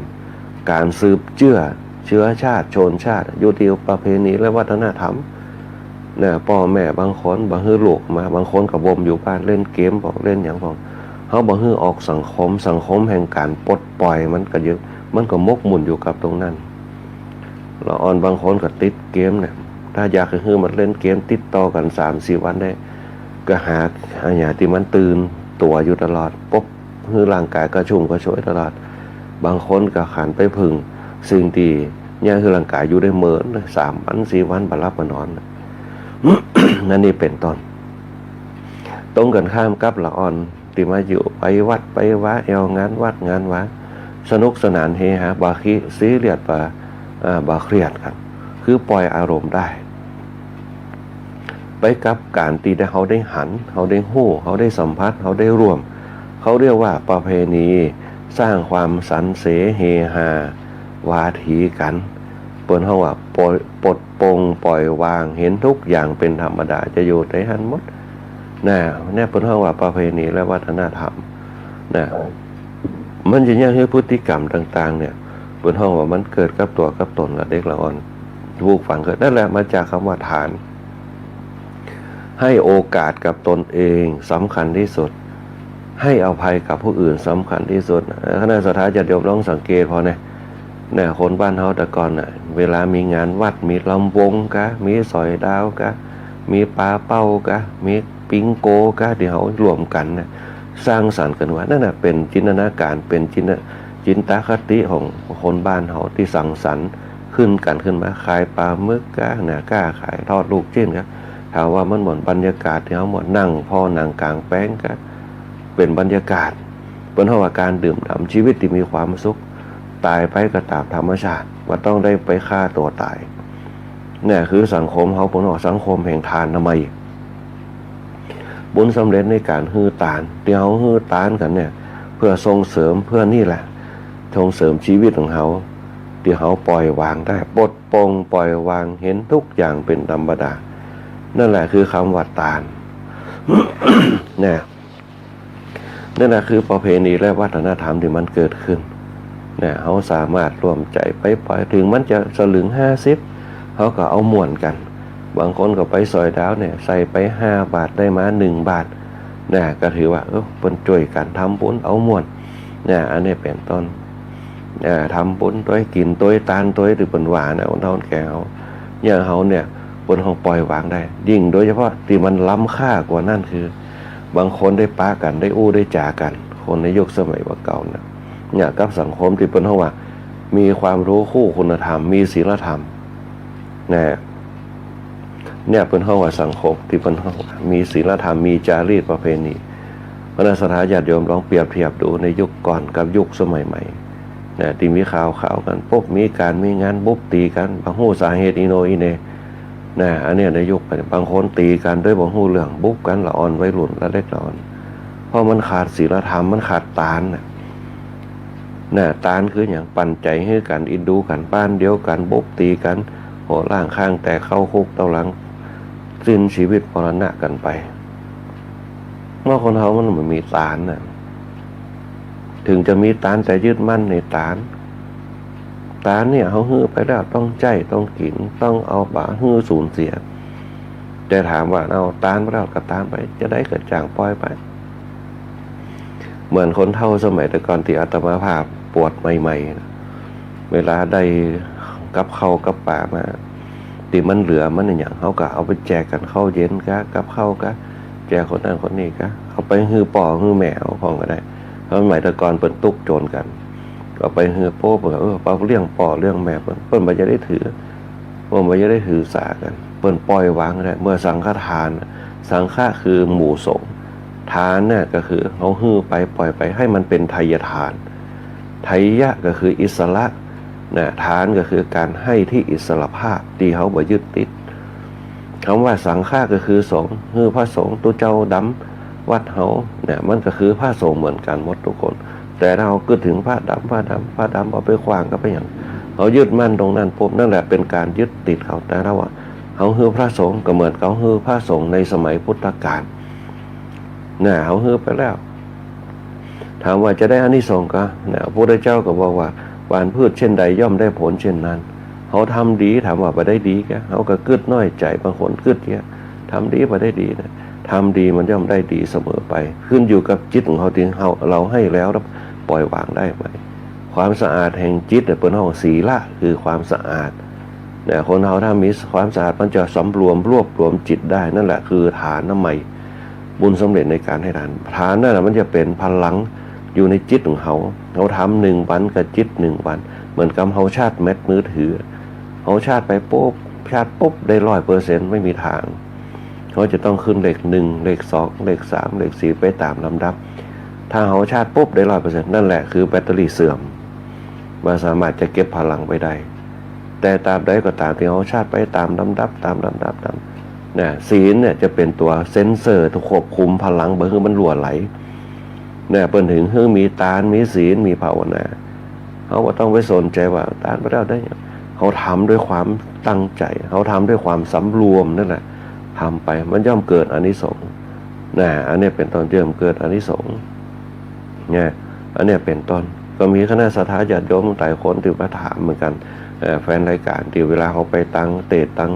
การสืบเชื้อชาติชนชาติอยู่ที่ประเพณีและวัฒนธรรมเนี่ยพ่อแม่บางคนบางฮื้อลูกมาบางคนกับบ่มอยู่บ้านเล่นเกมบอกเล่นอย่างบอกเขาบางฮื้อออกสังคมแห่งการปลดปล่อยมันก็เยอะมันก็มกมุ่นอยู่กับตรงนั้นเราอ่อนบางคนก็ติดเกมเนี่ยถ้าอยากให้มันเล่นเกมติดต่อกัน 3-4 วันได้ก็หาอย่างที่มันตื่นตัวอยู่ตลอดปุ๊บคือร่างกายกระชุ่มกระชวยตลอดบางคนก็ขันไปพึ่งสิ่งที่เนี่ยคือร่างกายอยู่ได้เหมือน3 วัน 4 วันบรรลับมานอน นั่นนี่เป็นต้นตรงกันข้ามกับละอ่อนที่มาอยู่ไปวัดไปวะงานวัดงานวะสนุกสนานเฮฮาบาคีซีเรียสบาเครียดครับคือปล่อยอารมณ์ได้ไปกับการตีได้เขาได้หันเขาได้หู้เขาได้สัมผัสเขาได้ร่วมเขาเรียกว่าประเพณีสร้างความสันเสเฮฮาวาทีกันเปิ้นเขาว่าปลดปลงปล่อยวางเห็นทุกอย่างเป็นธรรมดาจะอยู่ในหันหมดเนี่ยเปิ้นเขาว่าประเพณีและวัฒนธรรมนะมันจะยังให้พฤติกรรมต่างๆเนี่ยเปิ้นเขาว่ามันเกิดกับตัวกับตนกับเด็กละอ่อนถูกฝังเกิดนั่นแหละมาจากคำว่าฐานให้โอกาสกับตนเองสำคัญที่สุดให้อภัยกับผู้อื่นสำคัญที่สุดคณะสัทธาญาติโยมลองสังเกตพอเนี่ยคนบ้านเฮาแต่ก่อนน่ะเวลามีงานวัดมีลำวงกะมีสอยดาวกะมีปลาเป้ากะมีปิงโกกะที่เฮารวมกันน่ะสร้างสรรค์กันว่านั่นน่ะเป็นจินตนาการเป็นจินตคติของคนบ้านเฮาที่สังสรรค์ขึ้นมาขายปลาหมึกกะน่ะกล้าขายทอดลูกชิ้นกะถามว่ามันเหมือนบรรยากาศที่เฮาหมดนั่งพ่อนั่งกลางแป้งกะเป็นบรรยากาศเป็นเพราะว่าการดื่มด่ำชีวิตที่มีความสุขตายไปก็ตามธรรมชาติว่าต้องได้ไปฆ่าตัวตายเนี่ยคือสังคมเขาเป็นว่าสังคมแห่งทานทำไมบุญสำเร็จในการฮื้อตานที่เขาฮื้อตานกันเนี่ยเพื่อส่งเสริมเพื่อนี่แหละส่งเสริมชีวิตของเขาที่เขาปล่อยวางได้ปลดปลงปล่อยวางเห็นทุกอย่างเป็นธรรมดานั่นแหละคือคำว่าตาน เนี่ยนั่นแหละคือประเพณีและวัฒนธรรมที่มันเกิดขึ้นเนี่ยเขาสามารถรวมใจไปปล่อยถึงมันจะสลึง50เขาก็เอาม่วนกันบางคนก็ไปซอยดาวเนี่ยใส่ไป5 บาทได้มา1 บาทเนี่ยก็ถือว่าเป็นช่วยกันทำบุญเอาม่วนเนี่ยอันนี้เป็นต้นทำบุญตัวกินตัวตานตัวหรือเป็นหวานนะคนเฒ่าแก่เขาอย่างเขาเนี่ยบนเขาปล่อยวางได้ยิ่งโดยเฉพาะที่มันล้ำค่ากว่านั่นคือบางคนได้ปะกันได้อู้ได้จ่ากันคนในยุคสมัยว่าเก่าเนี่ยกับสังคมที่เป็นเขาว่ามีความรู้คู่คุณธรรมมีศีลธรรมเนี่ยเป็นเขาว่าสังคมที่เป็นเขามีศีลธรรมมีจารีตประเพณีคณะสัทธาญาติโยมลองเปรียบเทียบดูในยุคก่อนกับยุคสมัยใหม่ที่มีข่าวกันปุ๊บมีงานปุ๊บตีกันบางหูสาเหตุอีโนอีเนอันนี้ในยุคบางคนตีกันด้วยบางหูเรื่องบุ๊บกันละอ่อนไว้หลุ่นละเล็กละอ่อนเพราะมันขาดศีลธรรมมันขาดตานตานคืออย่างปั่นใจให้กันอินดูกันบ้านเดียวกันบุ๊บตีกันโหล่างข้างแต่เข้าคุกเต้าหลังสิ้นชีวิตมรณะกันไปเมื่อคนเขามันไม่มีตานถึงจะมีตานแต่ยึดมั่นในตานเนี่ยเขาฮื้อไปแล้วต้องใจต้องกินต้องเอาบาฮื้อสูญเสียแต่ถามว่าเอาตานไปแล้วก็ตานไปจะได้เกิดจางปล่อยไปเหมือนคนเฒ่าสมัยแต่ก่อนที่อาตมาภาพปวดใหม่ๆเวลาได้กับเข้ากับป่ามา ตีมันเหลือมันอย่างเขาก็เอาไปแจกกันข้าวเย็นกับข้าวก็แจกคนนั้นคนนี้ก็เอาไปฮือป่อฮือแมวของก็ได้เพราะสมัยตะกอนเปิดตุกโจรกันก็ไปฮือโป๊บเปาเลี้ยงป่อเรื่องแมวเปิ้นมันจะได้ถือมันจะได้ถือสากันเปิ้นปล่อยวางได้เมื่อสังฆทานสังฆะคือหมู่สงฆ์ทานเนี่ยก็คือเขาฮือไปปล่อยไปให้มันเป็นไทยทานไทยะก็คืออิสระนะทานก็คือการให้ที่อิสระภาพที่เขาบ่ยึดติดคำว่าสังฆะก็คือสงฆ์คือพระสงฆ์ตัวเจ้าดำวัดเขาเนี่ยมันก็คือพระสงฆ์เหมือนกันหมดทุกคนแต่เราก็ถึงพระดำเอาไปขวางก็ไปอย่างเขายึดมั่นตรงนั้นปุ๊บนั่นแหละเป็นการยึดติดเขาแต่เราว่าเขาคือพระสงฆ์ก็เหมือนเขาคือพระสงฆ์ในสมัยพุทธกาลเนี่ยเขาคือไปแล้วถามว่าจะได้อานิสงส์ก็เนี่ยพระพุทธเจ้าก็บอกว่าหวานพืชเช่นใดย่อมได้ผลเช่นนั้นเขาทำดีถามว่าไปได้ดีแกเขาก็กึดน้อยใจบางคนกึดเนี้ยทำดีไปได้ดีนะทำดีมันย่อมได้ดีเสมอไปขึ้นอยู่กับจิตของเขาที่เราให้แล้วปล่อยวางได้ไหมความสะอาดแห่งจิตเป็นห้องศีละคือความสะอาดเนี่ยคนเราถ้ามีความสะอาดมันจะสำรวมรวบรวมจิตได้นั่นแหละคือฐานน้ำใหม่บุญสำเร็จในการให้ทานนั่นแหละมันจะเป็นพลังอยู่ในจิตของเขาทำ1 วันกับจิต1 วันเหมือนกับเขาชาร์จแมสมือถือเขาชาร์จไปปุ๊บชาร์จปุ๊บได้100%ไม่มีทางเขาจะต้องขึ้นเลข1เลข2เลข3เลข4ไปตามลำดับถ้าเขาชาร์จปุ๊บได้100%นั่นแหละคือแบตเตอรี่เสื่อมมันสามารถจะเก็บพลังไปได้แต่ตามใดก็ตามที่เขาชาร์จไปตามลำดับเนี่ยศีลเนี่ยจะเป็นตัวเซ็นเซอร์ควบคุมพลังบ่ให้มันรั่วไหลเนี่ยเปิ้นถึงคือมีทานมีศีลมีภาวนาเขาก็ต้องไปสนใจว่าทานไปแล้วได้เขาทำด้วยความตั้งใจเขาทำด้วยความสำรวมนั่นแหละทำไปมันย่อมเกิดอานิสงส์นะอันนี้เป็นตอนเริ่มเกิดอานิสงส์เนี่ยอันนี้เป็นต้นก็มีคณะศรัทธาญาติโยมหลายคนที่มาถามเหมือนกันแฟนรายการที่เวลาเขาไปตั้งเตะตั้ง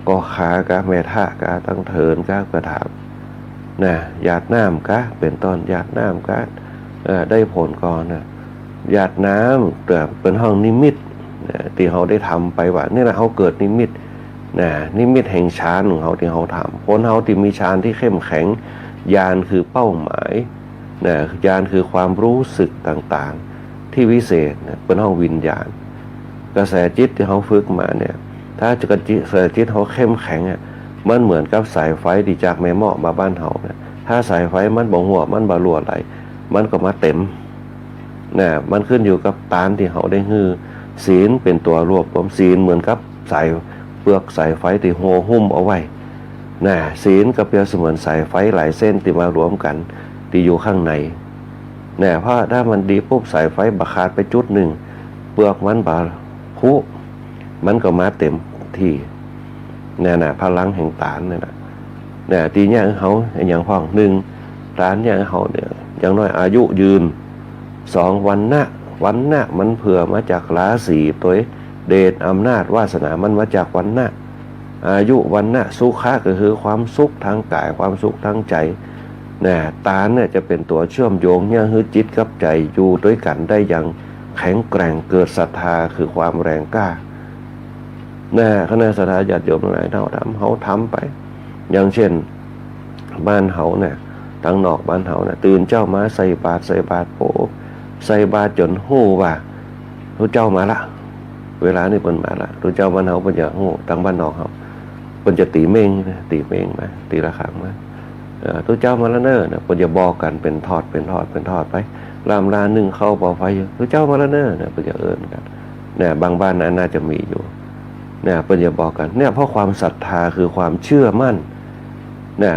ก็ขากะแม่ท่ากะตั้งเถินกะถามนะหยาดน้ำกะเป็นต้นหยาดน้ำกะได้ผลก่อนนะหยาดน้ำเป็นห้องนิมิตที่เขาได้ทำไปว่านี่แหละเขาเกิดนิมิตนะนิมิตแห่งฌานของเขาที่เขาทำคนเขาที่มีฌานที่เข้มแข็งญาณคือเป้าหมายนะญาณคือความรู้สึกต่างๆที่วิเศษนะเป็นห้องวิญญาณกระแสจิตที่เขาฝึกมาเนี่ยถ้าจะกระแสจิตเขาเข้มแข็งมันเหมือนกับสายไฟที่จากแม่หม้อมาบ้านเขาเนี่ยถ้าสายไฟมันบ่หัวมันบ่รั่วไหลมันก็มาเต็มนะมันขึ้นอยู่กับตานที่เขาได้ฮือศีลเป็นตัวรวบรวมศีลเหมือนกับสายเปลือกสายไฟที่หัวหุ้มเอาไว้นะศีลก็เปรียบเสมือนสายไฟหลายเส้นที่มารวมกันที่อยู่ข้างในนะเพราะถ้ามันดีปุ๊บสายไฟบาขาดไปจุดหนึ่งเปลือกมันบาพุมันก็มาเต็มที่เนี่ยนะพลังแห่งตานเนี่ยตีเนี่ยเขาอย่างพ้องตานเนี่ยเขาเนี่ยอย่างน้อยอายุยืน2 วันนะมันเผื่อมาจากราศีตัวเดชอำนาจวาสนามันมาจากวันนะอายุวันนะสุขะก็คือความสุขทางกายความสุขทางใจเนี่ยตานเนี่ยจะเป็นตัวเชื่อมโยงเนี่ยคือจิตกับใจอยู่ด้วยกันได้อย่างแข็งแกร่งเกิดศรัทธาคือความแรงกล้าคณะศรัทธาญาติโยมหลายเท่าเขาทำไปอย่างเช่นบ้านเขาเนี่ยทางนอกบ้านเขาเนี่ยตื่นเจ้ามาใส่บาตรโผใส่บาตรจนหู้ว่ารู้เจ้ามาละเวลานี่เพิ่นมาละรู้เจ้าบ้านเขาเพิ่นจะหู้ทางบ้านนอกเขาเพิ่นจะตีเมงมาตีระฆังมารู้เจ้ามาแล้วเนอะเพิ่นจะบอกกันเป็นทอดไปลำลาหนึ่งเข้าเป่าไฟรู้เจ้ามาแล้วเนอะเพิ่นจะเอิ้นกันเนี่ยบางบ้านน่าจะมีอยู่เนี่ยเพิ่นจะบอกกันเนี่ยเพราะความศรัทธาคือความเชื่อมั่นเนี่ย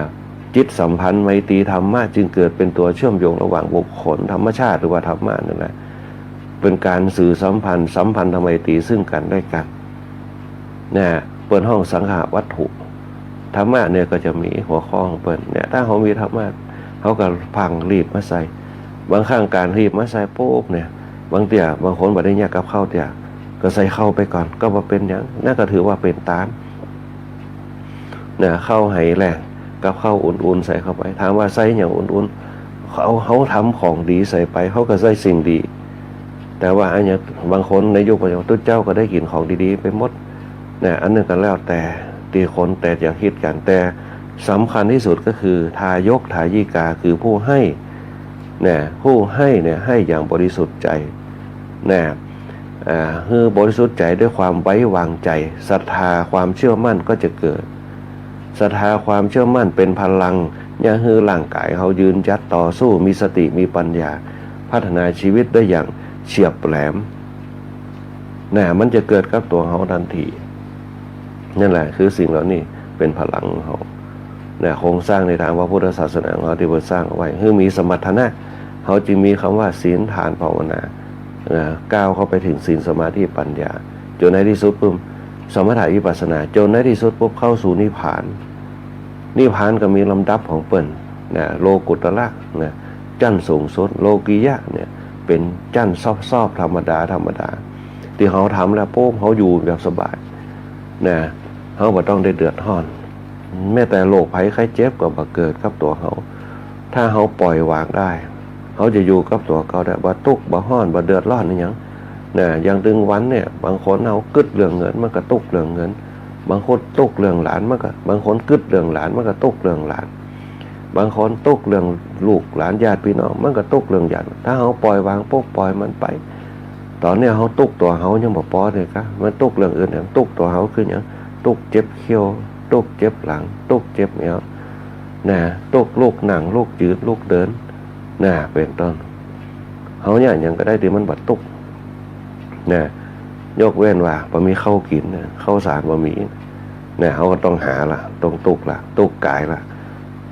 จิตสัมพันธ์ไมตรีธรรมะจึงเกิดเป็นตัวเชื่อมโยงระหว่างบุคคลธรรมชาติหรือว่าธรรมะนั่นแหละเป็นการสื่อสัมพันธ์ทำไมตรีซึ่งกันได้กันเนี่ยเปิดห้องสังหาวัตถุธรรมะเนี่ยก็จะมีหัวข้อของเปิดเนี่ยถ้าเขามีธรรมะเขาก็พังรีบมาใส่บางครั้งการรีบมาใส่ปุ๊บเนี่ยบางคนบ่ได้แยกกับข้าวก็ใส่เข้าไปก่อนก็มาเป็นอย่างน่าก็ถือว่าเป็นตานเนี่ยเข้าไหแรงกับข้าวอุ่นๆใส่เข้าไปถามว่าใส่อย่างอุ่นๆเขาทำของดีใส่ไปเขาก็ใส่สิ่งดีแต่ว่าอันนี้บางคนในยุคปัจจุบันตุ๊เจ้าก็ได้กินของดีๆไปหมด เนี่ยอันนึงก็แล้วแต่ตีคนแต่จะคิดกันแต่สำคัญที่สุดก็คือทายกทายิกาคือผู้ให้เนี่ยผู้ให้เนี่ยให้อย่างบริสุทธิ์ใจเนี่ยคือบริสุทธิ์ใจด้วยความไว้วางใจศรัทธาความเชื่อมั่นก็จะเกิดศรัทธาความเชื่อมั่นเป็นพลังย่าฮือร่างกายเขายืนยัดต่อสู้มีสติมีปัญญาพัฒนาชีวิตได้อย่างเฉียบแหลมเนี่ยมันจะเกิดกับตัวเขาทันทีนั่นแหละคือสิ่งเหล่านี้เป็นพลังของเขาเนี่ยโครงสร้างในทางพระพุทธศาสนาของเขาที่พระสร้างเอาไว้คือมีสมรรถนะเขาจึงมีคำว่าศีลทานภาวนาก้าวเข้าไปถึงศีลสมาธิปัญญาจนในที่สุดปุ๊บสมถะวิปัสสนาจนในที่สุดปุ๊บเข้าสู่นิพพานนิพพานก็มีลำดับของเปิ้นนะโลกุตระนะจั่นสูงสุดโลกียะเนี่ยเป็นจั่นซอบๆธรรมดาที่เขาทำแล้วปุ๊บเขาอยู่แบบสบายนะเขาบ่ต้องได้เดือดร้อนแม้แต่โรคภัยไข้เจ็บก็บ่เกิดกับตัวเขาถ้าเขาปล่อยวางได้เขาจะอยู่กับตัวเขาได้บ่ทุกข์บ่ร้อนบ่เดือดร้อนนี่หยังนะอย่างถึงวันเนี่ยบางคนเอากึดเรื่องเงินมันก็ทุกข์เรื่องเงินบางคนทุกข์เรื่องหลานมันก็บางคนกึดเรื่องหลานมันก็ทุกข์เรื่องหลานบางคนทุกข์เรื่องลูกหลานญาติพี่น้องมันก็ทุกข์เรื่องญาติถ้าเขาปล่อยวางปุ๊บปล่อยมันไปตอนนี้เขาทุกข์ตัวเขายังบ่พอเลยครับมันทุกข์เรื่องอื่นอย่างทุกข์ตัวเขาคือหยังทุกข์เจ็บเขี้ยวทุกข์เจ็บหลังทุกข์เจ็บเอวนะทุกข์ลูกหนังลูกยืดลูกเดินนะเป็นต้นเขาเนี่ยยังก็ได้ที่มันบัดทุกข์นะยกเว้นว่าบ่มีข้าวกินนะข้าวสารบ่มีนะเขาก็ต้องหาละต้องทุกข์ละทุกข์กายละ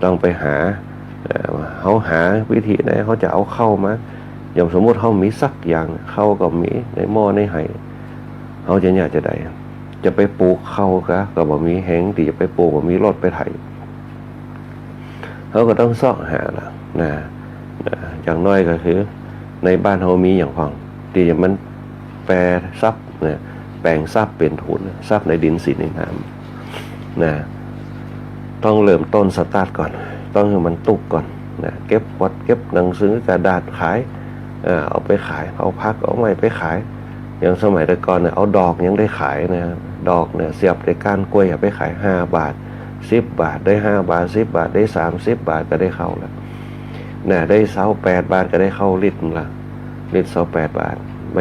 ต้องไปหาเขาหาวิธีไหนเขาจะเอาเข้ามาอย่างสมมติเขามีสักอย่างเข้าก็มีในหม้อในไหเขาจะเนี่ยจะได้จะไปปลูกเข้าก็บ่มีแหงที่จะไปปลูกบ่มีรถไปไถเขาก็ต้องซ่อหาละนะอย่างน้อยก็คือในบ้านเขามีอย่างพองที่มันแปรทรัพย์เนี่ยแปลงทรัพย์เป็นทุนทรัพย์ในดินสินในน้ำนะต้องเริ่มต้นสตาร์ทก่อนต้องให้มันตุกก่อนนะเก็บวัดเก็บหนังสือกระดาษขายเอาไปขายเอาพักเอาไม้ไปขายอย่างสมัยแต่ก่อนเนี่ยเอาดอกยังได้ขายนะดอกเนี่ยเสียบในก้านกล้วยเอาไปขาย5 บาท10 บาทได้5 บาท10 บาทได้30 บาทก็ได้เข้าแล้วนะได้28 บาทก็ได้เข้าลิตรละลิตร28 บาท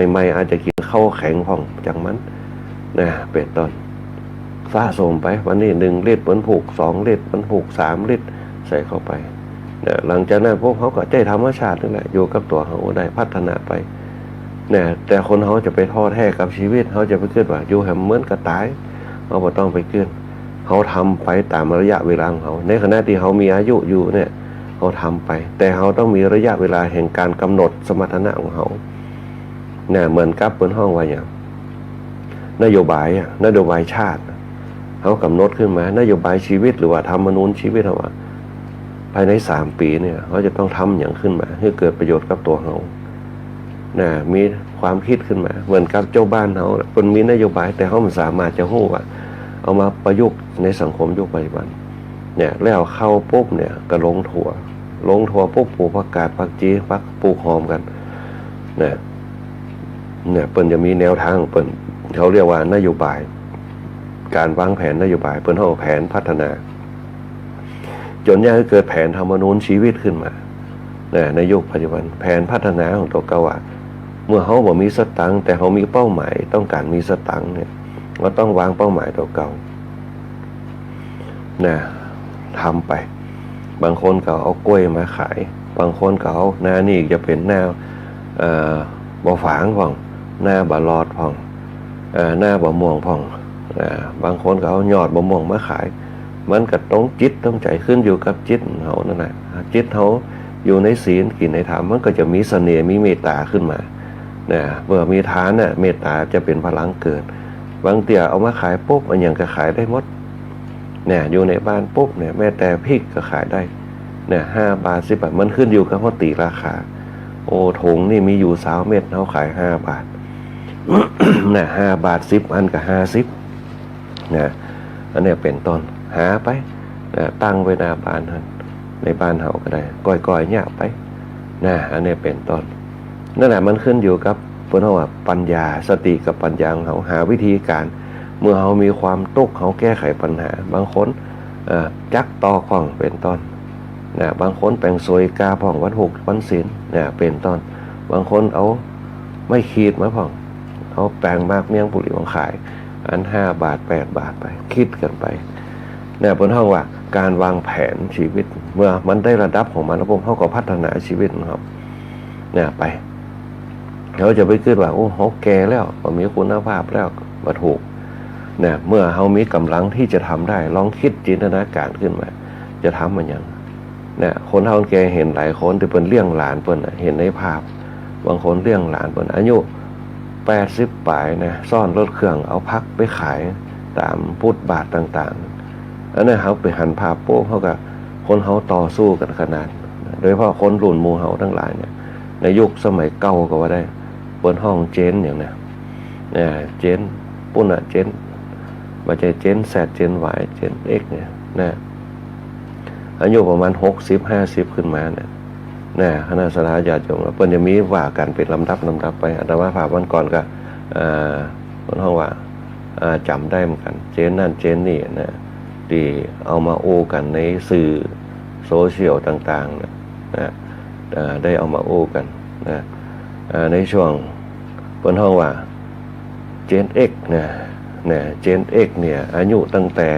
ใหม่ๆอาจจะกินข้าวแข็งผ่องจังมันนะเป็นต้นสะสมไปวันนี้1 ลิตรมันผูก2 ลิตรมันผูก3 ลิตรใส่เข้าไปนะหลังจากนั้นพวกเขาก็ใจธรรมชาตินี่แหละอยู่กับตัวเขาได้พัฒนาไปนะแต่คนเขาจะไปท้อแท้กับชีวิตเขาจะไปคิดว่าอยู่แหมเหมือนกระต่ายเขาบ่ต้องไปคิดเขาทำไปตามระยะเวลาของเขาในขณะที่เขามีอายุอยู่เนี่ยเขาทำไปแต่เขาต้องมีระยะเวลาแห่งการกำหนดสมรรถนะของเขาเนี่ยเหมือนกับบนห้องว่าอย่างนโยบายชาติเขากำหนดขึ้นมานโยบายชีวิตหรือว่าธรรมนูญชีวิตเขาว่าภายใน3 ปีเนี่ยเขาจะต้องทำอย่างขึ้นมาให้เกิดประโยชน์กับตัวเขานะมีความคิดขึ้นมาเหมือนกับเจ้าบ้านเขาคนมีนโยบายแต่เขาไม่สามารถจะหู้ว่าเอามาประยุกต์ในสังคมยุคปัจจุบันเนี่ยแล้วเข้าปุ๊บเนี่ยก็ลงถั่วปุ๊บปลูกผักกาดผักจีผักปลูกหอมกันเนี่ยเปิ้นจะมีแนวทางเปิ้นเขาเรียกว่านโยบายการวางแผนนโยบายเปิ้นเอาแผนพัฒนาจนยังเกิดแผนธรรมนูญชีวิตขึ้นมาในยุคปัจจุบันแผนพัฒนาของตัวเก่าว่าเมื่อเขาบอกมีสตังค์แต่เขามีเป้าหมายต้องการมีสตังค์เนี่ยก็ต้องวางเป้าหมายตัวเก่าทำไปบางคนก็เอากล้วยมาขายบางคนก็เอาหน้านี่จะเป็นหน้าบ่ฝางพ่องหน้าบ่ลอดพ่องหน้าบ่ม่วงพ่องบางคนก็เอายอดบ่ม่วงมาขายมันก็ต้องจิตต้องใจขึ้นอยู่กับจิตเขานั่นแหละจิตเขาอยู่ในศีลกินในธรรมมันก็จะมีเสน่ห์มีเมตตาขึ้นมาเมื่อมีทานเนี่ยเมตตาจะเป็นพลังเกิดบางเตี่ยเอามาขายปุ๊บอันอย่างก็ขายได้หมดอยู่ในบ้านปุ๊บเนี่ยแม้แต่พริกก็ขายได้5 บาท10 บาทมันขึ้นอยู่กับเขาตีราคาโอ้ถุงนี่มีอยู่20 เม็ดเขาขาย5 บาท5 บาท10 อันกับ50อันนี้เป็นต้นหาไปตั้งไว้หน้าบ้านในบ้านเฮาก็ได้ก้อยๆเนี่ยไปอันนี้เป็นต้นนั่นแหละมันขึ้นอยู่กับเพิ่นว่าปัญญาสติกับปัญญาของเฮาหาวิธีการ เมื่อเขามีความทุกข์เขาแก้ไขปัญหาบางคนจักต่อข้องเป็นต้นนะบางคนแปลงสวยกาพ่องวันหกวันศีลนะเป็นต้นบางคนเอาไม่ขีดมาพ่องเอาแปลงมากเมี่ยงปุริวังขายอัน5 บาท8 บาทไปคิดกันไปเนี่ยบนห้องว่าการวางแผนชีวิตเมื่อมันได้ระดับของมันแล้วผมเขาก็พัฒนาชีวิตนะครับเนี่ยไปเขาจะไปคิดว่าโอ้เขาแก่แล้วมีคุณภาพแล้วมาถูกเนี่ยเมื่อเขามีกำลังที่จะทำได้ลองคิดจินตนาการขึ้นมาจะทำมันยังเนี่ยคนเฒ่าแก่เห็นหลายคนที่เป็นเลี้ยงหลานเปิ้นเห็นในภาพบางคนเลี้ยงหลานเปิ้นอายุ80 ปลายนะซ่อนรถเครื่องเอาพักไปขายตามพุทธบาทต่างๆอันนั้นเขาไปหันภาพโป๊ะเขากับคนเขาต่อสู้กันขนาดโดยเฉพาะคนรุ่นหมู่เขาทั้งหลายเนี่ยในยุคสมัยเก่าก็ว่าได้บนห้องเจนอย่างเนี้ยเจนปุ่นเจนมาใจเจนแซดเจนวายเจนเอ็กเนี่ยนะอายุประมาณ60-50ขึ้นมาเนี่ยคณะสถาญาติโยมเปิ้นจะมีว่ากันเป็นลำดับไปอาตมาภาพวันก่อนก็บนห้องว่าจำได้เหมือนกันเจนนั่นเจนนี่นะที่เอามาโอ้กันในสื่อโซเชียลต่างๆนะได้เอามาโอ้กันนะในช่วงบนห้องว่าเจน X นะเจน X เนี่ยอายุตั้งแต่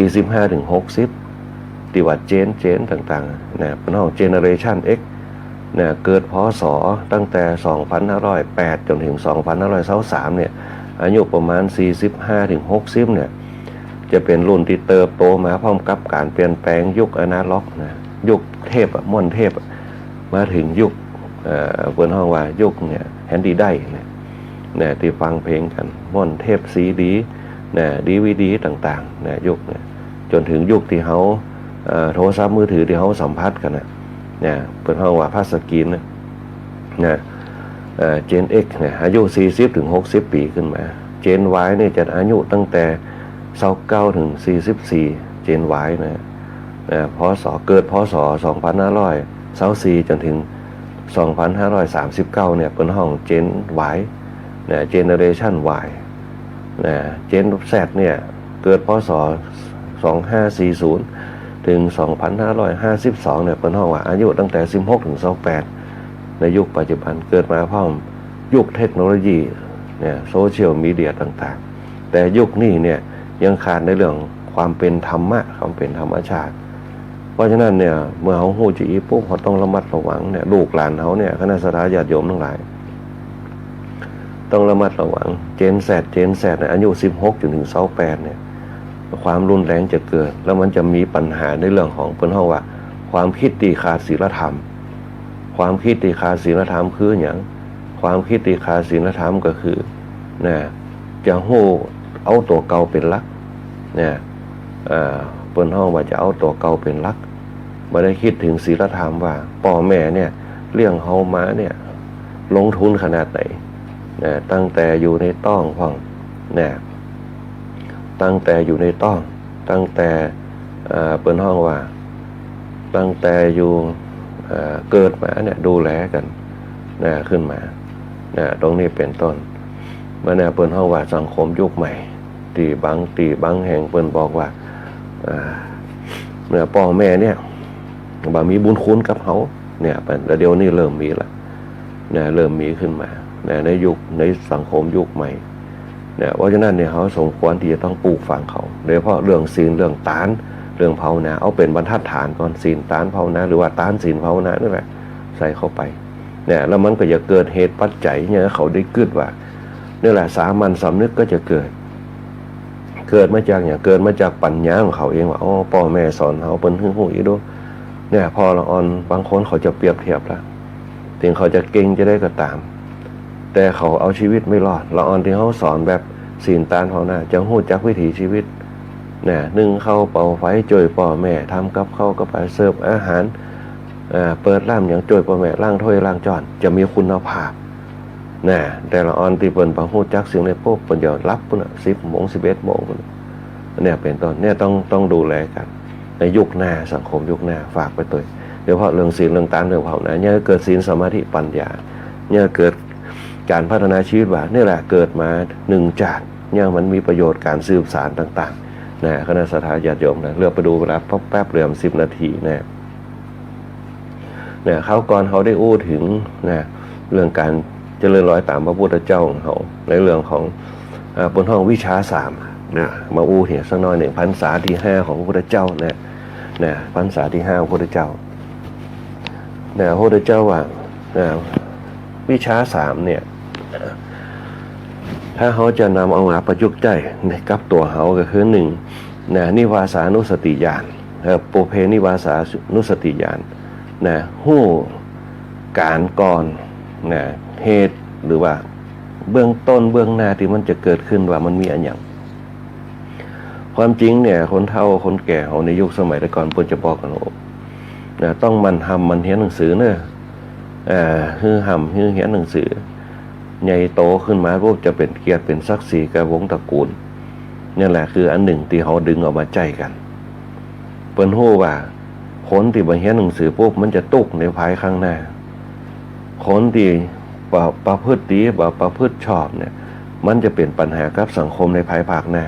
45-60ที่ว่าเจนต่างๆนะบนห้องเจเนอเรชัน X นะเกิดพศตั้งแต่2508จนถึง2523เนี่ยอายุประมาณ45-60เนี่ยจะเป็นรุ่นที่เติบโตมาพร้อมกับการเปลี่ยนแปลงยุคอนาล็อกนะยุคเทพม่อนเทพมาถึงยุคบนห้องว่ายุคเนี่ยแฮนดี้ได้เนี่ยที่ฟังเพลงกันม่อนเทพซีดีเนี่ยDVD ต่างๆเนี่ยยุคเนี่ยจนถึงยุคที่เขาโทรศัพท์มือถือที่เขาสัมผัสกันเนี่ยบนห้องว่าพาสกีนนะเจน X เนี่ยอายุ40-60 ปีขึ้นมาเจน Y เนี่ยจะอายุตั้งแต่29-44เจน Y นะพศเกิดพศ2524จนถึง2539เนี่ยเป็นห้องเจน Y เนี่ยเจเนอเรชัน Y เจน Z เนี่ยเกิดพศ2540ถึง2552เนี่ยเป็นห้องว่าอายุตั้งแต่16-28ในยุคปัจจุบันเกิดมาพร้อมยุคเทคโนโลยีเนี่ยโซเชียลมีเดียต่างๆแต่ยุคนี้เนี่ยยังขาดในเรื่องความเป็นธรรมะความเป็นธรรมชาติเพราะฉะนั้นเนี่ยเมื่อเขาหูจีอีปุ๊บเขาต้องระมัดระวังเนี่ยลูกหลานเขาเนี่ยคณะสัตยาติโยมทั้งหลายต้องระมัดระวังเจนแซดเนี่ยอายุ16จนถึง28เนี่ยความรุนแรงจะเกิดแล้วมันจะมีปัญหาในเรื่องของเพิ่นเฮาว่าความคิดที่ขาดศีลธรรมความคิดที่ขาดศีลธรรมคือหยังความคิดที่ขาดศีลธรรมก็คือจะโหเอาตัวเก่าเป็นหลักเนี่ยเปิ้นเฮาว่าจะเอาตัวเก่าเป็นหลักบ่ได้คิดถึงศีลธรรมว่าพ่อแม่เนี่ยเลี้ยงเฮามาเนี่ยลงทุนขนาดไหนตั้งแต่อยู่ในท้องพ่องตั้งแต่อยู่ในท้องตั้งแต่เปิ้นเฮาว่าตั้งแต่อยู่เกิดมาเนี่ยดูแลกันขึ้นมาตรงนี้เป็นต้นเมื่อเปิ้นเฮาว่าสังคมยุคใหม่ตีบางแห่งเปิ้นบอกว่าพ่อแม่เนี่ยบ่มีบุญคุณกับเขาเนี่ยเดี๋ยวนี้เริ่มมีละเริ่มมีขึ้นมาในยุคในสังคมยุคใหม่เพราะฉะนั้นเนี่ยเขาสมควรที่จะต้องปลูกฝังเขาโดยเฉพาะเรื่องศีลเรื่องตานเรื่องภาวนาเอาเป็นบรรทัดฐานก่อนศีลตานภาวนาหรือว่าตานศีลภาวนานั่นแหละใส่เข้าไปแล้วมันก็จะเกิดเหตุปัจจัยเนี่ยเขาได้กึศว่านี่แหละสามัญสำนึกก็จะเกิดมาจากอย่างเกิดมาจากปัญญาของเขาเองว่าอ๋อพ่อแม่สอนเขาเป็นหูอีดูพอละอ่อนบางคนเขาจะเปรียบเทียบแล้วถึงเขาจะเก่งจะได้ก็ตามแต่เขาเอาชีวิตไม่รอดละอ่อนที่เขาสอนแบบศีลตานภาวนาจะหู้จักวิถีชีวิตนึ่งข้าวเป่าไฟจ่วยพ่อแม่ทำกับข้าวกับไปเสิร์ฟอาหารเปิดร้านอย่างจ่วยพ่อแม่ล้างถ้วยล้างจานจะมีคุณภาพแต่ละออนที่เปิ้นหู้จักสิ่งในพวกเปิ้นจะรับปุ่น10 โมง 11 โมงเป็นต้นต้องดูแลกันในยุคหน้าสังคมยุคหน้าฝากไปตัวเดี๋ยวเพราะเรื่องศีลเรื่องตานเรื่องภาวนาเนี่ยเกิดศีลสมาธิปัญญาเนี่ยเกิดการพัฒนาชีวิตว่านี่แหละเกิดมา1 ชาติ ยังมันมีประโยชน์การสืบสารต่างๆนะคณะสัตยาติโยมนะเลือกไปดูเวลาแป๊บเรื่อ10 นาทีนะเขาก่อนเขาได้อู้ถึงนะเรื่องการเจริญรอยตามพระพุทธเจ้าของเขาในเรื่องของบนห้องวิชา3นะมาอู้เห็นสักหน่อยหนึ่งพรรษาที่5ของพระพุทธเจ้านะพรรษาที่5ของพระพุทธเจ้าพระพุทธเจ้าว่าวิชา3เนี่ยถ้าเขาจะนำเอามาประยุกต์ได้กับตัวเขาก็คือ1นะนิวาสานุสติญาณปุเพนิวาสานุสติญาณนะฮู้การก่อนนะเหตุหรือว่าเบื้องต้นเบื้องหน้าที่มันจะเกิดขึ้นว่ามันมีอันอย่างความจริงเนี่ยคนเฒ่าคนแก่เขาในยุคสมัยแต่ก่อนเพิ่นจะบอกกันว่านะต้องมันทำมันเรียนหนังสือเนอะฮือเรียนหนังสือใหญ่โตขึ้นมาพวกจะเป็นเกียรติเป็นศักดิ์ศรีกับวงตระกูลนี่แหละคืออันหนึ่งที่เขาดึงออกมาใจกันเปิ้นฮู้ว่าคนที่บ่เรียนหนังสือปุ๊บมันจะตกในภายข้างหน้าคนที่ประพฤติดีประพฤติชอบเนี่ยมันจะเป็นปัญหากับสังคมในภายภาคหน้า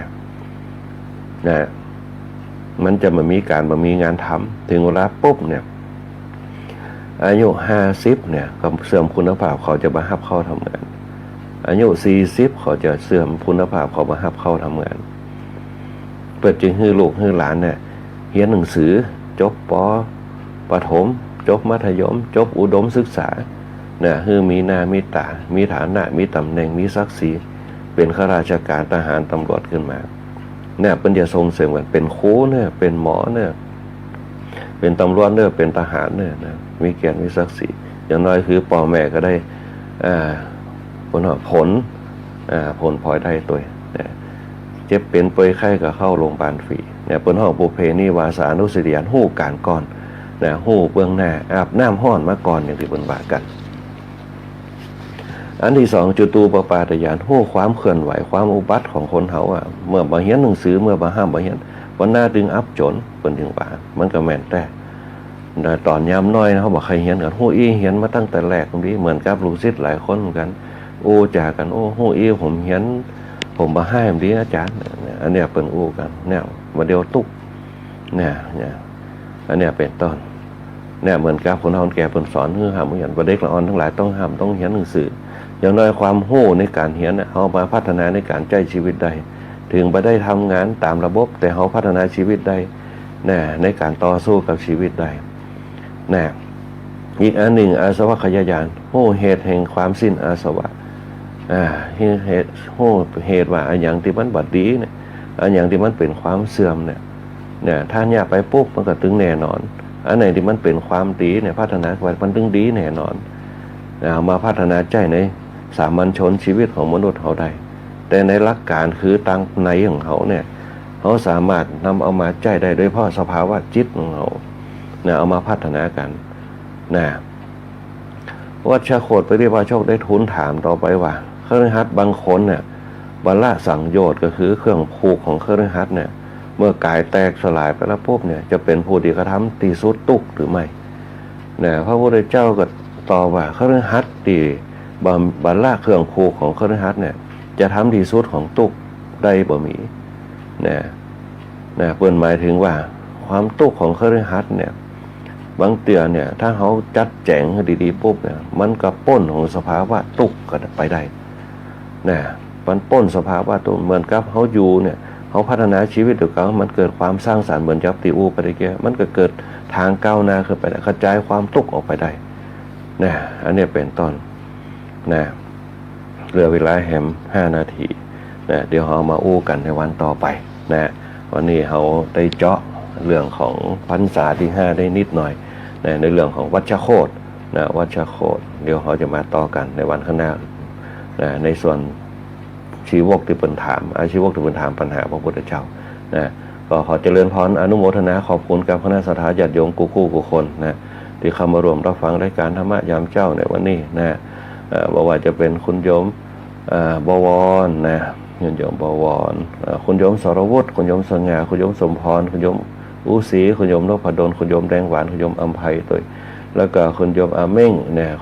นะมันจะมามีงานทำถึงเวลาปุ๊บเนี่ยอายุ50เนี่ยก็เสื่อมคุณภาพเขาจะมารับเข้าทำงานอายุ40เขาจะเสื่อมคุณภาพเขามารับเข้าทำงานเปิดจึงให้ลูกให้หลานเนี่ยเรียนหนังสือจบประถมจบมัธยมจบอุดมศึกษาเนี่ยคือมีหน้ามีตามีฐานะมีตำแหน่งมีศักดิ์ศรีเป็นข้าราชการทหารตำรวจขึ้นมาเนี่ยเป็นจะส่งเสริมกันเป็นครูเนี่ยเป็นหมอเนี่ยเป็นตำรวจเนี่ยเป็นทหารเนี่ยนะมีเกียรติมีศักดิ์ศรีอย่างน้อยคือพ่อแม่ก็ได้ผลพลอยได้ตัวเนี่ยเจ็บเป็นป่วยไข้ก็เข้าโรงพยาบาลฟรีเนี่ยเป็นห้องปุเพนิวาสานุสติญาณฮู้การก่อนนะฮู้เบื้องหน้าอาบน้ำห้อนมาก่อนอย่างที่เพิ่นว่ากันอันที่2จุตูปปาตญาณฮู้ความเคลื่อนไหวความอุบัติของคนเฮาเมื่อบ่เรียนหนังสือเมื่อบ่ห้ามบ่เรียนวันหน้าดึงอับจนเพิ่นถึงว่ามันก็แม่นแต่ตอนยามน้อยนะเขาบอกใครเรียนกันฮู้อีเรียนมาตั้งแต่แรกนี่เหมือนกับลูกศิษย์หลายคนเหมือนกันโอ้จากันโอ้ฮู้อีผมเรียนผมบ่ให้ดีอาจารย์อันเนี้ยเพิ่นอู้กันแนวมาเดียวตุกเนี่ยอันเนี้ยเป็นต้นเนี่ยเหมือนกับคนเฒ่าแก่เพิ่นสอนคือห้ามเรียนบ่เด็กละอ่อนทั้งหลายต้องห้ามต้องเรียนหนังสืออย่างน้อยความฮู้ในการเรียนเอามาพัฒนาในการใช้ชีวิตได้ถึงบ่ได้ทำงานตามระบบแต่เฮาพัฒนาชีวิตได้ในการต่อสู้กับชีวิตได้อีกอันหนึ่งอาสวะขยายานโหเหตุแห่งความสิ้นอาสวะเหตุว่าอันอย่างที่มันบัดดีเนี่ยอันอย่างที่มันเป็นความเสื่อมเนี่ยถ้าเนี่ยไปปุ๊บมันก็ถึงแน่นอนอันไหนที่มันเป็นความดีเนี่ยพัฒนาไปมันถึงดีแน่นอนเอามาพัฒนาใจในสามัญชนชีวิตของมนุษย์เขาได้แต่ในหลักการคือตั้งในของเขาเนี่ยเขาสามารถนำเอามาใจได้โดยเพราะสภาวะจิตของเขาเอามาพัฒนากันวัชโคตปริภาชกได้ทูลถามต่อไปว่าเครือขัสถ์บางคนเนี่ยบรรละสังโยชน์ก็คือเครื่องผูกของเครือขัสถ์เนี่ยเมื่อกายแตกสลายไปแล้วปุ๊บเนี่ยจะเป็นผู้ที่กระทำตีสุดตุกหรือไม่พระพุทธเจ้าก็ตอบว่าเครือขัสถ์ที่บรรละเครื่องผูกของเครือขัสถ์เนี่ยจะทำที่สุดของตุกได้บ่มีเปิ้นหมายถึงว่าความตุกของเครือขัสถ์เนี่ยบางเตือนเนี่ยถ้าเขาจัดแจงให้ดีๆปุ๊บเนี่ยมันก็ป้นของสภาวะตุกก็ไปได้มันป้นสภาวะตุกเหมือนกับเขาอยู่เนี่ยเขาพัฒนาชีวิตของเขามันเกิดความสร้างสรรค์เหมือนจับตีอูไปได้แก่มันก็เกิดทางก้าวหน้าขึ้นไปได้กระจายความตุกออกไปได้อันนี้เป็นต้นเหลือเวลาแหม5 นาทีเดี๋ยวเรามาอู้กันในวันต่อไปวันนี้เราได้เจาะเรื่องของพรรษาที่5ได้นิดหน่อยในเรื่องของวัชโคตวัชโคตเดี๋ยวเราจะมาต่อกันในวันข้างหน้าในส่วนชีวกที่เป็นถามอาชีวกที่เป็นถามปัญหาพระพุทธเจ้าก็ขอเจริญพรอนุโมทนาขอบคุณกับคณะสัตยาติโยมกูคนที่เข้ามารวมรับฟังรายการธรรมะยามเจ้าในวันนี้บอกว่าจะเป็นคุณโยมบวรโยมบวรคุณโยมสรวุฒิคุณโยมสง่าคุณโยมสมพรคุณโยมอุศรีคุณโยมนพดลคุณโยมแดงหวานคุณโยมอัมไพตัวแล้วก็คุณโยมอาเม่ง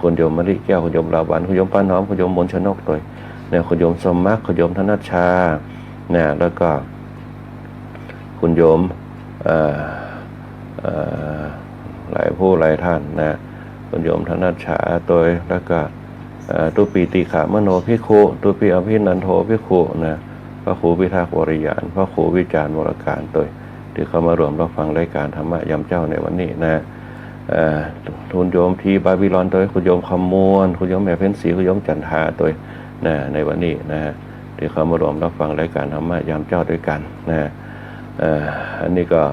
คุณโยมมะลิแก้วคุณโยมลาวันคุณโยมป้าน้อมคุณโยมมนชนกตัวคุณโยมสมมักคุณโยมธนัชชา นะแล้วก็คุณโยมหลายผู้หลายท่านนะคุณโยมธนัชชาตัวแล้วก็ตุปีติขามโนภิกขุตุปีอภินันโทภิกขุนะพระครูพิทักษ์วริยานพระครูวิจารณ์วรการตัวที่เข้ามารวมรับฟังรายการธรรมะยามเจ้าในวันนี้นะคุณโยมทีบาบิลอนตัวคุณโยมคำมวลคุณโยมแม่เพ็ญศรีคุณโยมจันทาตัวนะในวันนี้นะที่เข้ามารวมรับฟังรายการธรรมะยามเจ้าด้วยกันนะอันนี้ก็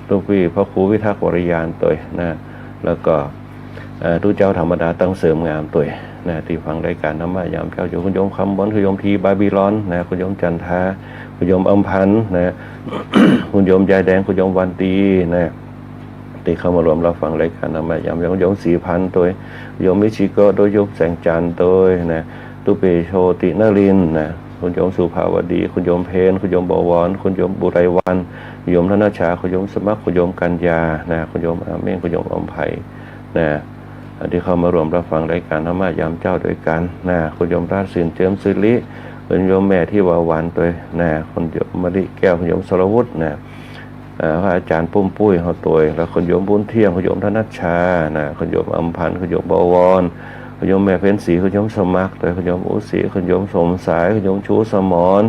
ทุกปีพระครูวิทักษ์วริยานตัวนะแล้วก็ทุกเจ้าธรรมดาตั้งเสริมงามตัวนะที่ฟังรายการธรรมะยามเจ้าอยู่คุณโยมคำบนคุณโยมทีบาบิลอนนะคุณโยมจันทาคุณโยมอัมพันธ์นะ คุณโยมยายแดงคุณโยมวันตีนะที่เข้ามารวมรับฟังรายการธรรมะยามคุณโยมสีพันธ์ตัวโยมมิชิโกโดยโยมแสงจันทร์ตัวนะตุเปโชตินรินนะคุณโยมสุภาวดีคุณโยมเพนคุณโยมบวรคุณโยมบุไรวันคุณโยมธนชาคุณโยมสมัครคุณโยมกัญญานะคุณโยมอาเมงคุณโยมอมไผ่นะที่เข้ามารวมรับฟังรายการธรรมะยามเจ้าด้วยกันนะคุณโยมราชสินเจิมสิริคุณโยมแม่ที่วาวันตัวนะคุณโยมมะลิแก้วคุณโยมสรวุฒินะพระอาจารย์ปุ้มปุ้ยเขาตัวแล้วคุณโยมบุญเที่ยงคุณโยมธนชานะคุณโยมอัมพันธ์คุณโยมบวรคุณโยมแม่เพ็ญศรีคุณโยมสมัครตัวคุณโยมอุศรีคุณโยมสมสายคุณโยมชูสมร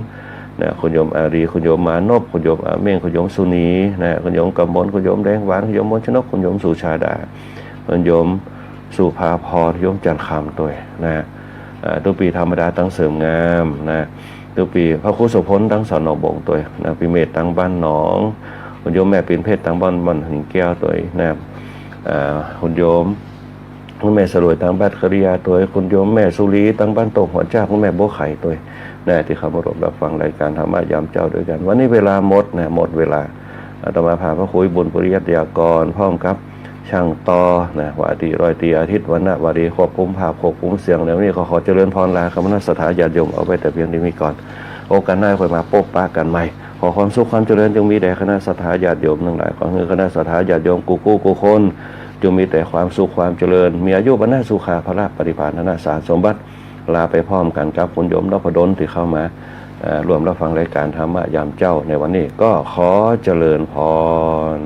นะคุณโยมอารีคุณโยมมานพคุณโยมอาเมงคุณโยมสุนีนะคุณโยมกำมลคุณโยมแดงหวานคุณโยมมนชนกคุณโยมสุชาดาคุณโยมสุภาพรคุณโยมจันทร์คำตัวนะตุปีธรรมดาตั้งเสริมงามนะตุปีพระครูสุพลตั้งสอนหนองบงตัวนะปีเมตตั้งบ้านหนองคุณโยมแม่ปีนเพชรตั้งบ้านหินแก้วตัวนะคุณโยมคุณแม่สรวยตั้งบ้านคริยาตัวคุณโยมแม่สุรีตั้งบ้านโตหัวจ้าคุณแม่โบไข่ตัวนะที่เขามารับฟังรายการธรรมะยามเจ้าด้วยกันวันนี้เวลาหมดนะหมดเวลาอาตมาพาพระคุยบุญปริยัติยากรพร้อมครับช่างต่อนะวาดีร้อยตีอาทิตย์วันณวารีควบคุมภาพควบคุมเสียงแล้วนี่ขอเจริญพรลาคำนัสถาญาติโยมเอาไปแต่เพียงนี้ก่อนโอกาสหน้าค่อยมาพบปะกันใหม่ขอความสุขความเจริญจงมีแด่คณะสัทธาญาติโยมทั้งหลายขอให้คณะสัทธาญาติโยมกูคนจงมีแต่ความสุขความเจริญมีอายุบรรณาสุขาภละปฏิภาณธนสารสมบัติลาไปพร้อมกันกับคุณโยมนพดลที่เข้ามารวมรับฟังรายการธรรมะยามเจ้าในวันนี้ก็ขอเจริญพร